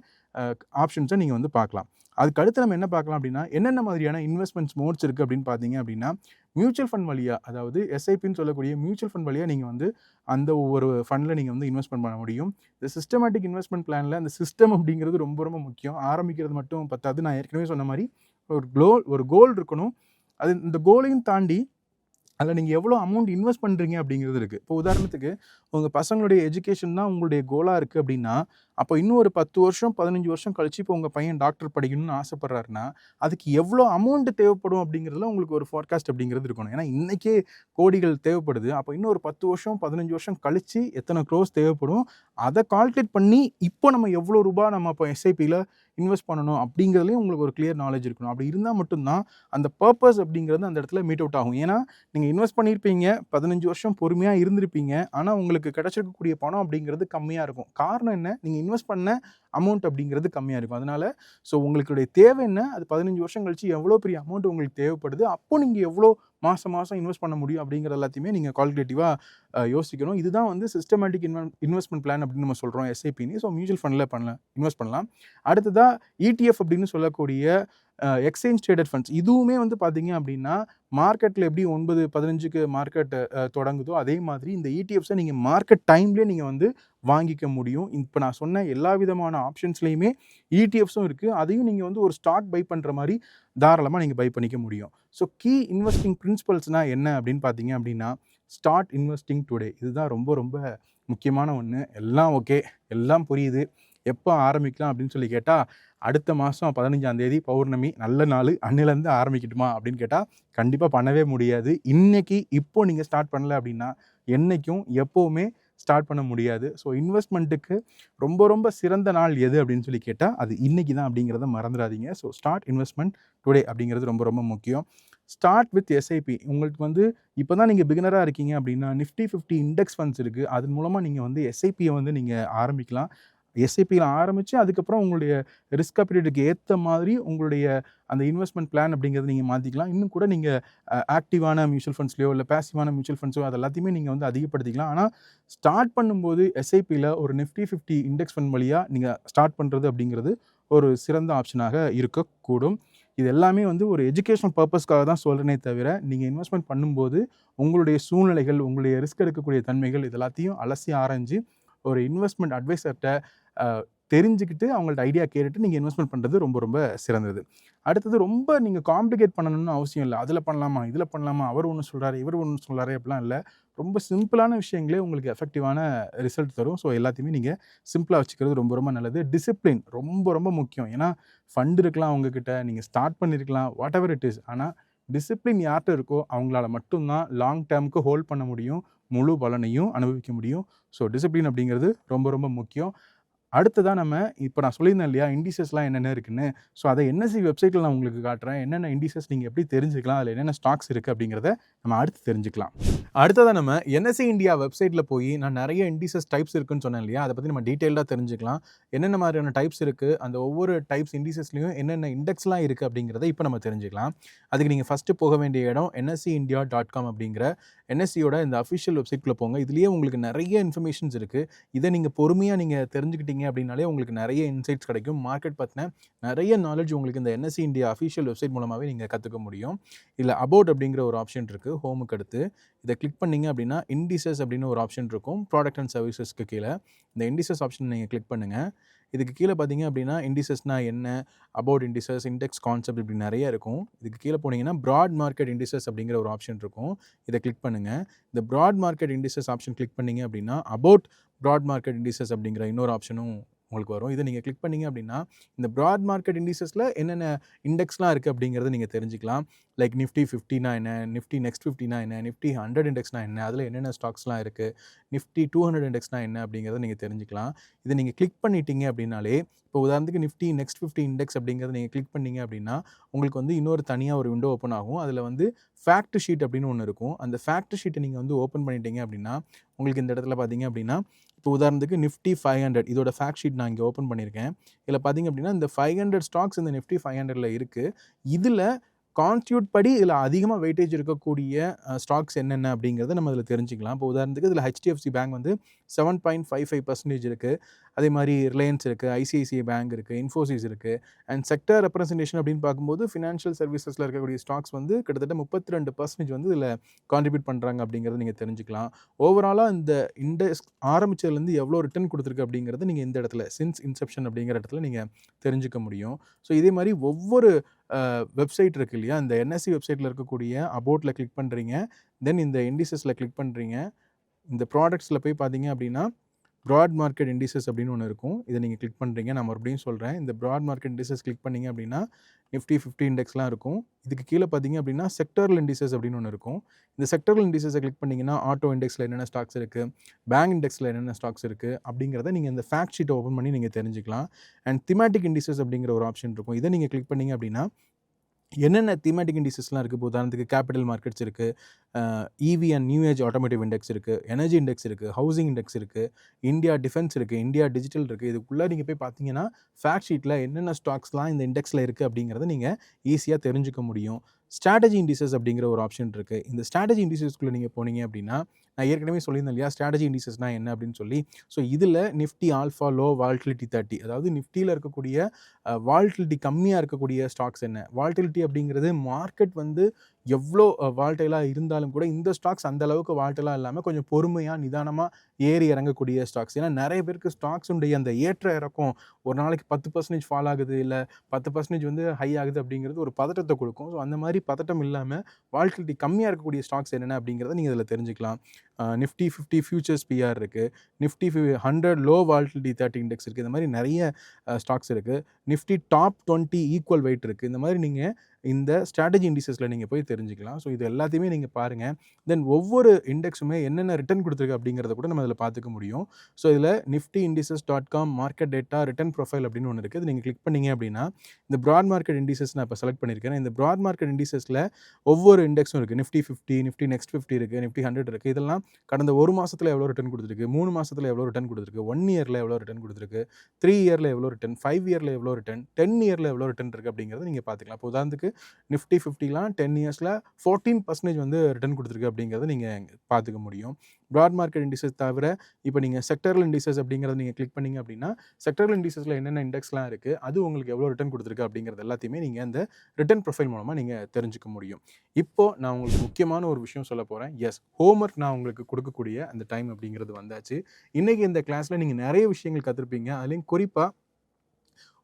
ஆப்ஷன்ஸை நீங்கள் வந்து பார்க்கலாம். அதுக்கு அடுத்து நம்ம என்ன பார்க்கலாம் அப்படின்னா என்னென்ன மாதிரியான இன்வெஸ்ட்மெண்ட்ஸ் மோட்ஸ் இருக்குது அப்படின்னு பார்த்தீங்க அப்படின்னா மியூச்சுவல் ஃபண்ட் வழியாக, அதாவது எஸ்ஐபின்னு சொல்லக்கூடிய மியூச்சுவல் ஃபண்ட் வழியாக நீங்கள் வந்து அந்த ஒவ்வொரு ஃபண்டில் நீங்கள் வந்து இன்வெஸ்ட்மெண்ட் பண்ண முடியும். இந்த சிஸ்டமேட்டிக் இன்வெஸ்ட்மெண்ட் பிளானில் அந்த சிஸ்டம் அப்படிங்கிறது ரொம்ப ரொம்ப முக்கியம். ஆரம்பிக்கிறது மட்டும் பத்தாது, நான் ஏற்கனவே சொன்ன மாதிரி ஒரு கோல் இருக்கணும். அது இந்த கோலையும் தாண்டி அதில் நீங்கள் எவ்வளோ அமௌண்ட் இன்வெஸ்ட் பண்ணுறீங்க அப்படிங்கிறது இருக்குது. இப்போ உதாரணத்துக்கு உங்கள் பசங்களுடைய எஜுகேஷன் தான் உங்களுடைய கோலாக இருக்குது அப்படின்னா, அப்போ இன்னும் ஒரு 10 வருஷம் 15 வருஷம் கழிச்சு இப்போ உங்கள் பையன் டாக்டர் படிக்கணும்னு ஆசைப்படுறாருன்னா, அதுக்கு எவ்வளோ அமௌண்ட் தேவைப்படும் அப்படிங்கிறதுல உங்களுக்கு ஒரு ஃபோர்காஸ்ட் அப்படிங்கிறது இருக்கணும். ஏன்னா இன்றைக்கே கோடிகள் தேவைப்படுது. அப்போ இன்னும் ஒரு 10 வருஷம் 15 வருஷம் கழிச்சு எத்தனை க்ரோஸ் தேவைப்படும், அதை கால்குலேட் பண்ணி இப்போ நம்ம எவ்வளோ ரூபா நம்ம இப்போ எஸ்ஐபியில் இன்வெஸ்ட் பண்ணணும் அப்படிங்கிறதுலையும் உங்களுக்கு ஒரு கிளியர் நாலேஜ் இருக்கணும். அப்படி இருந்தால் மட்டும்தான் அந்த பர்பஸ் அப்படிங்கிறது அந்த இடத்துல மீட் அவுட் ஆகும். ஏன்னா நீங்கள் இன்வெஸ்ட் பண்ணியிருப்பீங்க, 15 வருஷம் பொறுமையாக இருந்திருப்பீங்க. ஆனால் உங்களுக்கு கிடைச்சிருக்கக்கூடிய பணம் அப்படிங்கிறது கம்மியாக இருக்கும். காரணம் என்ன? நீங்கள் இன்வெஸ்ட் பண்ண அமௌண்ட் அப்படிங்கிறது கம்மியாக இருக்கும். அதனால உங்களுடைய தேவை என்ன? அது 15 வருஷம் கழிச்சு எவ்வளோ பெரிய அமௌண்ட் உங்களுக்கு தேவைப்படுது, அப்போ நீங்கள் எவ்வளோ மாதம் இன்வெஸ்ட் பண்ண முடியும் அப்படிங்கிற எல்லாத்தையுமே நீங்கள் கால்குலேட்டிவாக யோசிக்கணும். இதுதான் சிஸ்டமேட்டிக் இன்வெஸ்ட்மெண்ட் பிளான் அப்படின்னு நம்ம சொல்கிறோம் எஸ்ஐபின்னு. ஸோ மியூச்சுவல் ஃபண்டில் இன்வெஸ்ட் பண்ணலாம். அடுத்ததாக இடிஎஃப் அப்படின்னு சொல்லக்கூடிய எக்ஸ்சேஞ்ச் ட்ரேடட் ஃபண்ட்ஸ். இதுவுமே பார்த்தீங்க அப்படின்னா மார்க்கெட்டில் எப்படி 9:15க்கு மார்க்கெட் தொடங்குதோ அதே மாதிரி இந்த இடிஎஃப்ஸை நீங்கள் மார்க்கெட் டைம்லேயே நீங்கள் வாங்கிக்க முடியும். இப்போ நான் சொன்ன எல்லா விதமான ஆப்ஷன்ஸ்லையுமே இடிஎஃப்ஸும் இருக்குது. அதையும் நீங்கள் ஒரு ஸ்டாக் பை பண்ணுற மாதிரி தாராளமாக நீங்கள் பை பண்ணிக்க முடியும். ஸோ கீ இன்வெஸ்டிங் பிரின்சிபல்ஸ்னால் என்ன அப்படின்னு பார்த்தீங்க அப்படின்னா, ஸ்டார்ட் இன்வெஸ்டிங் டுடே. இதுதான் ரொம்ப ரொம்ப முக்கியமான ஒன்று. எல்லாம் ஓகே, எல்லாம் புரியுது, எப்போ ஆரம்பிக்கலாம் அப்படின்னு சொல்லி கேட்டால், அடுத்த மாதம் 15ஆம் தேதி பௌர்ணமி நல்ல நாள், அன்னிலேருந்து ஆரம்பிக்கட்டுமா அப்படின்னு கேட்டால் கண்டிப்பாக பண்ணவே முடியாது. இன்றைக்கி இப்போ நீங்கள் ஸ்டார்ட் பண்ணல அப்படின்னா என்றைக்கும் எப்போவுமே ஸ்டார்ட் பண்ண முடியாது. ஸோ இன்வெஸ்ட்மெண்ட்டுக்கு ரொம்ப ரொம்ப சிறந்த நாள் எது அப்படின்னு சொல்லி கேட்டால் அது இன்றைக்கி தான் அப்படிங்கிறத மறந்துடாதீங்க. ஸோ ஸ்டார்ட் இன்வெஸ்ட்மெண்ட் டுடே அப்படிங்கிறது ரொம்ப ரொம்ப முக்கியம். Start with SIP. உங்களுக்கு இப்போ தான் நீங்கள் பிகினராக இருக்கீங்க அப்படின்னா நிஃப்டி 50 இண்டெக்ஸ் ஃபண்ட்ஸ் இருக்குது. அதன் மூலமாக நீங்கள் எஸ்ஐபியை நீங்கள் ஆரம்பிக்கலாம். எஸ்ஐபியில் ஆரம்பித்து அதுக்கப்புறம் உங்களுடைய ரிஸ்க் அப்டேட்டுக்கு ஏற்ற மாதிரி உங்களுடைய அந்த இன்வெஸ்ட்மெண்ட் பிளான் அப்படிங்கிறத நீங்கள் மாற்றிக்கலாம். இன்னும் கூட நீங்கள் ஆக்டிவான மியூச்சுவல் ஃபண்ட்ஸ்லையோ இல்லை பேசிவான மியூச்சுவல் ஃபண்ட்ஸோ அது எல்லாத்தையுமே நீங்கள் அதிகப்படுத்திக்கலாம். ஆனால் ஸ்டார்ட் பண்ணும்போது எஸ்ஐபியில் ஒரு நிஃப்டி 50 இண்டெக்ஸ் ஃபண்ட் வழியாக நீங்கள் ஸ்டார்ட் பண்ணுறது அப்படிங்கிறது ஒரு சிறந்த ஆப்ஷனாக இருக்கக்கூடும். இது எல்லாமே ஒரு எஜுகேஷனல் பர்பஸ்க்காக தான் சொல்கிறேனே தவிர, நீங்கள் இன்வெஸ்ட்மெண்ட் பண்ணும்போது உங்களுடைய சூழ்நிலைகள், உங்களுடைய ரிஸ்க் எடுக்கக்கூடிய தன்மைகள் இது எல்லாத்தையும் அலசி ஆராய்ஞ்சு ஒரு இன்வெஸ்ட்மெண்ட் அட்வைசர்கிட்ட தெரிஞ்சுக்கிட்டு அவங்கள்ட்ட ஐடியா கேட்டுட்டு நீங்கள் இன்வெஸ்ட்மெண்ட் பண்ணுறது ரொம்ப ரொம்ப சிறந்தது. அடுத்தது ரொம்ப நீங்கள் காம்ப்ளிகேட் பண்ணணும்னு அவசியம் இல்லை. அதில் பண்ணலாமா, இதில் பண்ணலாமா, அவர் ஒன்று சொல்கிறாரு, இவர் ஒன்று சொல்கிறாரு அப்படிலாம் இல்லை. ரொம்ப சிம்பிளான விஷயங்களே உங்களுக்கு எஃபெக்டிவான ரிசல்ட் தரும். ஸோ எல்லாத்தையுமே நீங்கள் சிம்பிளாக வச்சுக்கிறது ரொம்ப ரொம்ப நல்லது. டிசிப்ளின் ரொம்ப ரொம்ப முக்கியம். ஏன்னா ஃபண்ட் இருக்கலாம் உங்ககிட்ட, நீங்கள் ஸ்டார்ட் பண்ணியிருக்கலாம், வாட் எவர் இட் இஸ். ஆனால் டிசிப்ளின் யார்கிட்ட இருக்கோ அவங்களால மட்டும்தான் லாங் டேர்முக்கு ஹோல்ட் பண்ண முடியும், முழு பலனையும் அனுபவிக்க முடியும். ஸோ டிசிப்ளின் அப்படிங்கிறது ரொம்ப ரொம்ப முக்கியம். அடுத்ததாக நம்ம இப்போ நான் சொல்லியிருந்தேன் இல்லையா, இண்டிசஸ்லாம் என்னென்ன இருக்குன்னு. ஸோ அதை என்எஸ்சி வெப்சைட்டில் நான் உங்களுக்கு காட்டுறேன். என்னென்ன இண்டிசஸ் நீங்கள் எப்படி தெரிஞ்சுக்கலாம், அதில் என்னென்ன ஸ்டாக்ஸ் இருக்குது அப்படிங்கிறத நம்ம அடுத்து தெரிஞ்சுக்கலாம். அடுத்ததாக நம்ம என்எஸ்சி இந்தியா வெப்சைட்டில் போய் நான் நிறைய இண்டிசஸ் டைப்ஸ் இருக்குன்னு சொன்னேன் இல்லையா, அதை பற்றி நம்ம டீட்டெயிலாக தெரிஞ்சுக்கலாம். என்னென்ன மாதிரியான டைப்ஸ் இருக்குது, அந்த ஒவ்வொரு டைப்ஸ் இண்டிசஸ்லையும் என்னென்ன இண்டெக்ஸ்லாம் இருக்குது அப்படிங்கிறத இப்போ நம்ம தெரிஞ்சுக்கலாம். அதுக்கு நீங்கள் ஃபஸ்ட்டு போக வேண்டிய இடம் nseIndia.com அப்படிங்கிற என்எஸ்சியோட இந்த அஃபிஷியல் வெப்சைட்குள்ளே போங்க. இதுலேயே உங்களுக்கு நிறைய இன்ஃபர்மேஷன்ஸ் இருக்குது. இதை நீங்கள் பொறுமையாக நீங்கள் தெரிஞ்சுக்கிட்டீங்க அப்படின்னாலே உங்களுக்கு நிறைய இன்சைட்ஸ் கிடைக்கும். மார்க்கெட் பற்றின நிறைய நாலேஜ் உங்களுக்கு இந்த என்எஸ்சி இந்தியா அஃபிஷியல் வெப்சைட் மூலமாகவே நீங்கள் கற்றுக்க முடியும். இதில் அபவுட் அப்படிங்கிற ஒரு ஆப்ஷன் இருக்குது ஹோமுக்கு அடுத்து. இதை கிளிக் பண்ணிங்க அப்படின்னா இண்டிசஸ் அப்படின்னு ஒரு ஆப்ஷன் இருக்கும் ப்ராடக்ட் அண்ட் சர்வீசஸ்க்கு கீழே. இந்த இண்டிசஸ் ஆப்ஷன் நீங்கள் கிளிக் பண்ணுங்கள். இதுக்கு கீழே பார்த்தீங்க அப்படின்னா இண்டிசஸ்னால் என்ன, அபவுட் இண்டிசஸ், இண்டெக்ஸ் கான்செப்ட் இப்படி நிறைய இருக்கும். இதுக்கு கீழே போனீங்கன்னா ப்ராட் மார்க்கெட் இண்டிசஸ் அப்படிங்கிற ஒரு ஆப்ஷன் இருக்கும். இதை கிளிக் பண்ணுங்கள். இந்த broad market indices option click பண்ணிங்க அப்படின்னா அபவுட் ப்ராட் மார்க்கெட் இண்டிசஸ் அப்படிங்கிற இன்னொரு ஆப்ஷனும் உங்களுக்கு வரும். இதை நீங்கள் கிளிக் பண்ணிங்க அப்படின்னா இந்த ப்ராட் மார்க்கெட் இண்டிசஸில் என்னென்ன இண்டெக்ஸ்லாம் இருக்குது அப்படிங்கிறத நீங்கள் தெரிஞ்சுக்கலாம். லைக் நிஃப்டி 50னா என்ன, நிஃப்டி நெக்ஸ்ட் 50னா என்ன, நிஃப்டி 100 இண்டெக்ஸ்னால் என்ன, அதில் என்னென்ன ஸ்டாக்ஸ்லாம் இருக்குது, நிஃப்டி 200 இண்டெக்ஸ்னால் என்ன அப்படிங்கிறத நீங்கள் தெரிஞ்சுக்கலாம். இதை நீங்கள் கிளிக் பண்ணிட்டீங்க அப்படின்னாலே, இப்போ உதாரணத்துக்கு நிஃப்டி நெக்ஸ்ட் 50 இண்டெக்ஸ் அப்படிங்கிறத நீங்கள் கிளிக் பண்ணிங்க அப்படின்னா உங்களுக்கு இன்னொரு தனியாக ஒரு விண்டோ ஓப்பன் ஆகும். அதில் ஃபேக்ட் ஷீட் அப்படின்னு ஒன்று இருக்கும். அந்த ஃபேக்ட் ஷீட்டை நீங்கள் ஓப்பன் பண்ணிட்டீங்க அப்படின்னா உங்களுக்கு இந்த இடத்துல பார்த்தீங்க அப்படின்னா, இப்போ உதாரணத்துக்கு நிஃப்டி 500 இதோட ஃபேக்ட் ஷீட் நான் இங்கே ஓப்பன் பண்ணியிருக்கேன். இதில் பார்த்தீங்க அப்படின்னா இந்த 500 ஸ்டாக்ஸ் இந்த நிஃப்டி 500ல் இருக்குது. இதில் கான்ஸ்டியூட் படி இதில் அதிகமாக வெயிட்டேஜ் இருக்கக்கூடிய ஸ்டாக்ஸ் என்னென்ன அப்படிங்கிறத நம்ம இதில் தெரிஞ்சுக்கலாம். இப்போ உதாரணத்துக்கு இதில் HDFC பேங்க் 7.55% இருக்குது. அதே மாதிரி ரிலையன்ஸ் இருக்குது, ஐசிஐசிஐ பேங்க் இருக்குது, இன்ஃபோசிஸ் இருக்குது. அண்ட் செக்டர் ரெப்ரசன்டேஷன் அப்படின்னு பார்க்கும்போது ஃபினான்ஷியல் சர்வீசஸில் இருக்கக்கூடிய ஸ்டாக்ஸ் வந்து கிட்டத்தட்ட 32% வந்து இதில் கான்ட்ரிபியூட் பண்ணுறாங்க அப்படிங்கிறத நீங்கள் தெரிஞ்சுக்கலாம். ஓவராலாக இந்த இண்டெக்ஸ் ஆரம்பிச்சதுலேருந்து எவ்வளோ ரிட்டர்ன் கொடுத்துருக்கு அப்படிங்கிறத நீங்கள் இந்த இடத்துல சின்ஸ் இன்செப்ஷன் அப்படிங்கிற இடத்துல நீங்கள் தெரிஞ்சுக்க முடியும். ஸோ இதே மாதிரி ஒவ்வொரு வெப்சைட் இருக்குது இல்லையா, இந்த என்எஸ்சி வெப்சைட்டில் இருக்கக்கூடிய அபவுட்டில் கிளிக் பண்ணுறீங்க, தென் இந்த இண்டிசஸில் கிளிக் பண்ணுறீங்க. இந்த ப்ராடக்ட்ஸில் போய் பார்த்தீங்க அப்படின்னா ப்ராட் மார்க்கெட் இண்டிசஸ் அப்படின்னு ஒன்று இருக்கும். இதை நீங்கள் கிளிக் பண்ணுறீங்க. நான் மறுபடியும் சொல்கிறேன். இந்த ப்ராட் மார்க்கெட் இண்டிசஸ் கிளிக் பண்ணிங்க அப்படின்னா நிஃப்டி 50 இண்டெக்ஸ்லாம் இருக்கும். இதுக்கு கீழே பார்த்தீங்க அப்படின்னா செக்டரல் இண்டிசஸ் அப்படின்னு ஒன்று இருக்கும். இந்த செக்டரல் இண்டிசஸை கிளிக் பண்ணிங்கன்னா ஆட்டோ இண்டெக்ஸில் என்னென்ன ஸ்டாக்ஸ் இருக்குது, பேங்க் இண்டெக்ஸில் என்னென்ன ஸ்டாக்ஸ் இருக்குது அப்படிங்கிறத நீங்கள் இந்த ஃபேக்ட் ஷீட்டை ஓப்பன் பண்ணி நீங்கள் தெரிஞ்சுக்கலாம். அண்ட் திமேட்டிக் இண்டிசஸ் அப்படிங்கிற ஒரு ஆப்ஷன் இருக்கும். இதை நீங்கள் கிளிக் பண்ணிங்க அப்படின்னா என்னென்ன தீமேட்டிக் இண்டிசஸ்லாம் இருக்குது. இப்போ உதாரணத்துக்கு கேபிட்டல் மார்க்கெட்ஸ் இருக்குது, EV and new age automotive index இருக்குது, எனர்ஜி இண்டெக்ஸ் இருக்குது, ஹவுசிங் இண்டெக்ஸ் இருக்குது, இந்தியா டிஃபென்ஸ் இருக்குது, இந்தியா டிஜிட்டல் இருக்குது. இதுக்குள்ளே நீங்கள் போய் பார்த்தீங்கன்னா ஃபேக்ட் ஷீட்டில் என்னென்ன ஸ்டாக்ஸ்லாம் இந்த இண்டெக்ஸில் இருக்குது அப்படிங்கிறத நீங்கள் ஈஸியாக தெரிஞ்சுக்க முடியும். ஸ்ட்ராட்டஜி இண்டிசஸ் அப்படிங்கிற ஒரு ஆப்ஷன் இருக்குது. இந்த ஸ்ட்ராட்டஜி இண்டிசஸ்க்குள்ளே நீங்கள் போனீங்க அப்படின்னா, நான் ஏற்கனவே சொல்லியிருந்தேன் இல்லையா ஸ்ட்ராட்டஜி இண்டிசஸ்னால் என்ன அப்படின்னு சொல்லி. ஸோ இதில் நிஃப்டி ஆல்ஃபா லோ வால்டிலிட்டி 30, அதாவது நிஃப்டியில் இருக்கக்கூடிய வால்டிலிட்டி கம்மியாக இருக்கக்கூடிய ஸ்டாக்ஸ் என்ன. வால்டிலிட்டி அப்படிங்கிறது மார்க்கெட் வந்து எவ்வளோ வால்டைலாக இருந்தாலும் கூட இந்த ஸ்டாக்ஸ் அந்த அளவுக்கு வால்டைலாக இல்லாமல் கொஞ்சம் பொறுமையாக நிதானமாக ஏறி இறங்கக்கூடிய ஸ்டாக்ஸ். ஏன்னா நிறைய பேருக்கு ஸ்டாக்ஸுடைய அந்த ஏற்ற இறக்கம் ஒரு நாளைக்கு 10% ஃபால் ஆகுது, இல்லை 10% வந்து ஹை ஆகுது அப்படிங்கிறது ஒரு பதட்டத்தை கொடுக்கும். ஸோ அந்த மாதிரி பதட்டம் இல்லாமல் வால்டிலிட்டி கம்மியாக இருக்கக்கூடிய ஸ்டாக்ஸ் என்னென்ன அப்படிங்கிறத நீங்கள் இதில் தெரிஞ்சுக்கலாம். நிஃப்டி 50 ஃபியூச்சர்ஸ் பிஆர் இருக்குது, நிஃப்டி 100 லோ வால்டிலிட்டி 30 இண்டெக்ஸ் இருக்குது. இந்த மாதிரி நிறைய ஸ்டாக்ஸ் இருக்குது. நிஃப்டி டாப் 20 ஈக்குவல் வெயிட் இருக்குது. இந்த மாதிரி நீங்கள் இந்த ஸ்ட்ராட்டஜி இண்டிசஸில் நீங்கள் போய் தெரிஞ்சுக்கலாம். ஸோ இது எல்லாத்தையுமே நீங்கள் பாருங்கள். தென் ஒவ்வொரு இண்டெக்ஸுமே என்னென்ன ரிட்டர்ன் கொடுத்துருக்கு அப்படிங்கிறத கூட நம்ம இதில் பார்த்துக்க முடியும். ஸோ இதில் Nifty indices dot com market data return profile அப்படின்னு ஒன்று இருக்குது. இது நீங்கள் கிளிக் பண்ணிங்க அப்படின்னா இந்த ப்ராட் மார்க்கெட் இண்டிசஸ் நான் இப்போ செலக்ட் பண்ணியிருக்கேன். இந்த ப்ராட் மார்க்கெட் இண்டிசஸில் ஒவ்வொரு இண்டெக்ஸும் இருக்குது. நிஃப்டி 50, நிஃப்டி நெக்ஸ்ட் 50 இருக்குது, நிஃப்டி 100 இருக்குது. இதெல்லாம் கடந்த ஒரு மாதத்தில் எவ்வளோ ரிட்டர்ன் கொடுத்துருக்கு, 3 மாதத்தில் எவ்வளோ ரிட்டர்ன் கொடுத்துருக்கு, 1 இயரில் எவ்வளோ ரிட்டர்ன் கொடுத்துருக்கு, 3 இயரில் எவ்வளோ ரிட்டர்ன், 5 இயரில் எவ்வளோ ரிட்டர்ன், 10 இயரில் எவ்வளோ ரிட்டர்ன் இருக்குது அப்படிங்கிறத நீங்கள் பார்த்துக்கலாம். இப்போ உதாரணத்துக்கு நிஃப்டி 50லாம் 10 இயர்ஸில் 14% வந்து ரிட்டர்ன் கொடுத்துருக்கு அப்படிங்கிறத நீங்கள் பார்த்துக்க முடியும். ப்ராட் மார்க்கெட் இண்டிசஸ் தவிர இப்போ நீங்கள் செக்டரல் இண்டிசஸ் அப்படிங்கிறத நீங்கள் கிளிக் பண்ணிங்க அப்படின்னா செக்டரல் இண்டிசஸில் என்னென்ன இண்டெக்ஸ்லாம் இருக்குது, அது உங்களுக்கு எவ்வளோ ரிட்டர்ன் கொடுத்துருக்கு அப்படிங்கிறது எல்லாத்தையுமே நீங்கள் அந்த ரிட்டர்ன் ப்ரொஃபைல் மூலமாக நீங்கள் தெரிஞ்சுக்க முடியும். இப்போது நான் உங்களுக்கு முக்கியமான ஒரு விஷயம் சொல்ல போகிறேன். எஸ், ஹோம்ஒர்க் நான் உங்களுக்கு கொடுக்கக்கூடிய அந்த டைம் அப்படிங்கிறது வந்தாச்சு. இன்றைக்கி இந்த கிளாஸில் நீங்கள் நிறைய விஷயங்கள் கற்றுருப்பீங்க. அதுலேயும் குறிப்பாக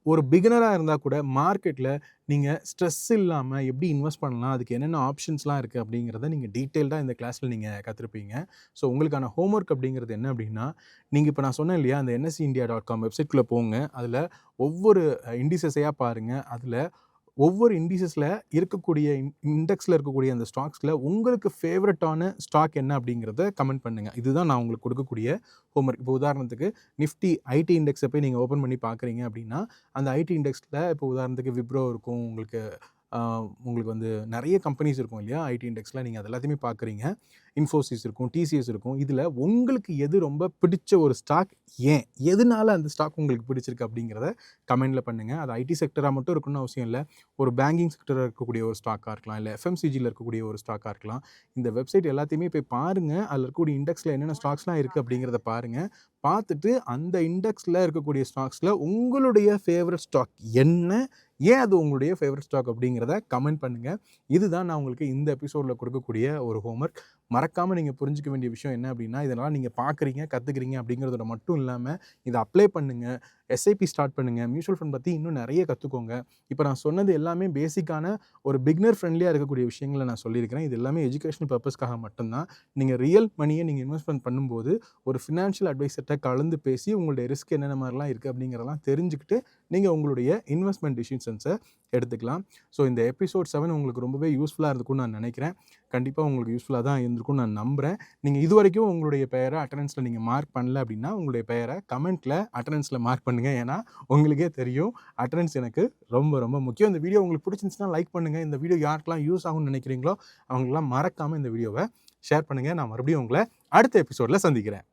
ஒரு பிகினராக இருந்தால் கூட மார்க்கெட்டில் நீங்கள் ஸ்ட்ரெஸ் இல்லாமல் எப்படி இன்வெஸ்ட் பண்ணலாம், அதுக்கு என்னென்ன ஆப்ஷன்ஸ்லாம் இருக்குது அப்படிங்கிறத நீங்கள் டீட்டெயில்டாக இந்த கிளாஸில் நீங்கள் கற்றுருப்பீங்க. ஸோ உங்களுக்கான ஹோம்ஒர்க் அப்படிங்கிறது என்ன அப்படின்னா, நீங்கள் இப்போ நான் சொன்னேன் இல்லையா அந்த NSEindia.com வெப்சைட்குள்ளே போங்க. அதில் ஒவ்வொரு இண்டிசஸையாக பாருங்கள். அதில் ஒவ்வொரு இண்டிசஸில் இருக்கக்கூடிய இண்டெக்ஸில் இருக்கக்கூடிய அந்த ஸ்டாக்ஸில் உங்களுக்கு ஃபேவரட்டான ஸ்டாக் என்ன அப்படிங்கிறத கமெண்ட் பண்ணுங்கள். இதுதான் நான் உங்களுக்கு கொடுக்கக்கூடிய ஹோம்ஒர்க். இப்போ உதாரணத்துக்கு நிஃப்டி ஐடி இண்டெக்ஸை போய் நீங்கள் ஓப்பன் பண்ணி பார்க்குறீங்க அப்படின்னா அந்த ஐடி இண்டெக்ஸில் இப்போ உதாரணத்துக்கு விப்ரோ இருக்கும், உங்களுக்கு வந்து நிறைய கம்பெனிஸ் இருக்கும் இல்லையா ஐடி இண்டெக்ஸில், நீங்கள் அது எல்லாத்தையுமே பார்க்குறீங்க. இன்ஃபோசிஸ் இருக்கும், டிசிஎஸ் இருக்கும். இதில் உங்களுக்கு எது ரொம்ப பிடிச்ச ஒரு ஸ்டாக், ஏன் எதனால அந்த ஸ்டாக் உங்களுக்கு பிடிச்சிருக்கு அப்படிங்கிறத கமெண்டில் பண்ணுங்கள். அது ஐடி செக்டராக மட்டும் இருக்கணும்னு அவசியம் இல்லை. ஒரு பேங்கிங் செக்டராக இருக்கக்கூடிய ஒரு ஸ்டாக்காக இருக்கலாம், இல்லை எஃப்எம்சிஜியில் இருக்கக்கூடிய ஒரு ஸ்டாக்காக இருக்கலாம். இந்த வெப்சைட் எல்லாத்தையுமே போய் பாருங்கள். அதில் இருக்கக்கூடிய இண்டெக்ஸில் என்னென்ன ஸ்டாக்ஸ்லாம் இருக்குது அப்படிங்கிறத பாருங்கள். பார்த்துட்டு அந்த இண்டெக்ஸில் இருக்கக்கூடிய ஸ்டாக்ஸில் உங்களுடைய ஃபேவரட் ஸ்டாக் என்ன, ஏன் அது உங்களுடைய ஃபேவரட் ஸ்டாக் அப்படிங்கிறத கமெண்ட் பண்ணுங்கள். இதுதான் நான் உங்களுக்கு இந்த எபிசோடில் கொடுக்கக்கூடிய ஒரு ஹோம்ஒர்க். மறக்காமல் நீங்கள் புரிஞ்சிக்க வேண்டிய விஷயம் என்ன அப்படின்னா, இதெல்லாம் நீங்கள் பார்க்குறீங்க, கற்றுக்குறீங்க அப்படிங்கிறதோட மட்டும் இல்லாமல் இதை அப்ளை பண்ணுங்கள். எஸ்ஐபி ஸ்டார்ட் பண்ணுங்கள். மியூச்சுவல் ஃபண்ட் பற்றி இன்னும் நிறைய கற்றுக்கோங்க. இப்போ நான் சொன்னது எல்லாமே பேசிக்கான ஒரு பிகினர் ஃப்ரெண்ட்லியாக இருக்கக்கூடிய விஷயங்களை நான் சொல்லியிருக்கிறேன். இது எல்லாமே எஜுகேஷனல் பர்பஸ்க்காக மட்டும்தான். நீங்கள் ரியல் மணியை நீங்கள் இன்வெஸ்ட்மெண்ட் பண்ணும்போது ஒரு ஃபினான்ஷியல் அட்வைசர்கிட்ட கலந்து பேசி உங்களுடைய ரிஸ்க் என்னென்ன மாதிரிலாம் இருக்குது அப்படிங்கிறதெல்லாம் தெரிஞ்சுக்கிட்டு நீங்கள் உங்களுடைய இன்வெஸ்ட்மெண்ட் டிசிஷன்ஸை எடுத்துக்கலாம். ஸோ இந்த எபிசோட் 7 உங்களுக்கு ரொம்பவே யூஸ்ஃபுல்லாக இருக்கும்னு நான் நினைக்கிறேன். கண்டிப்பாக உங்களுக்கு யூஸ்ஃபுல்லாக தான் இருந்திருக்கும்னு நான் நம்புகிறேன். நீங்கள் இது வரைக்கும் உங்களுடைய பெயரை அட்டண்டன்ஸில் நீங்கள் மார்க் பண்ணல அப்படின்னா உங்களுடைய பெயரை கமெண்ட்டில் அட்டண்டன்ஸில் மார்க் பண்ணுங்கள். ஏன்னா உங்களுக்கே தெரியும் அட்டண்டன்ஸ் எனக்கு ரொம்ப ரொம்ப முக்கியம். இந்த வீடியோ உங்களுக்கு பிடிச்சிருந்துச்சுன்னா லைக் பண்ணுங்கள். இந்த வீடியோ யாருக்கெல்லாம் யூஸ் ஆகும்னு நினைக்கிறீங்களோ அவங்களாம் மறக்காமல் இந்த வீடியோவை ஷேர் பண்ணுங்கள். நான் மறுபடியும் உங்களை அடுத்த எபிசோடில் சந்திக்கிறேன்.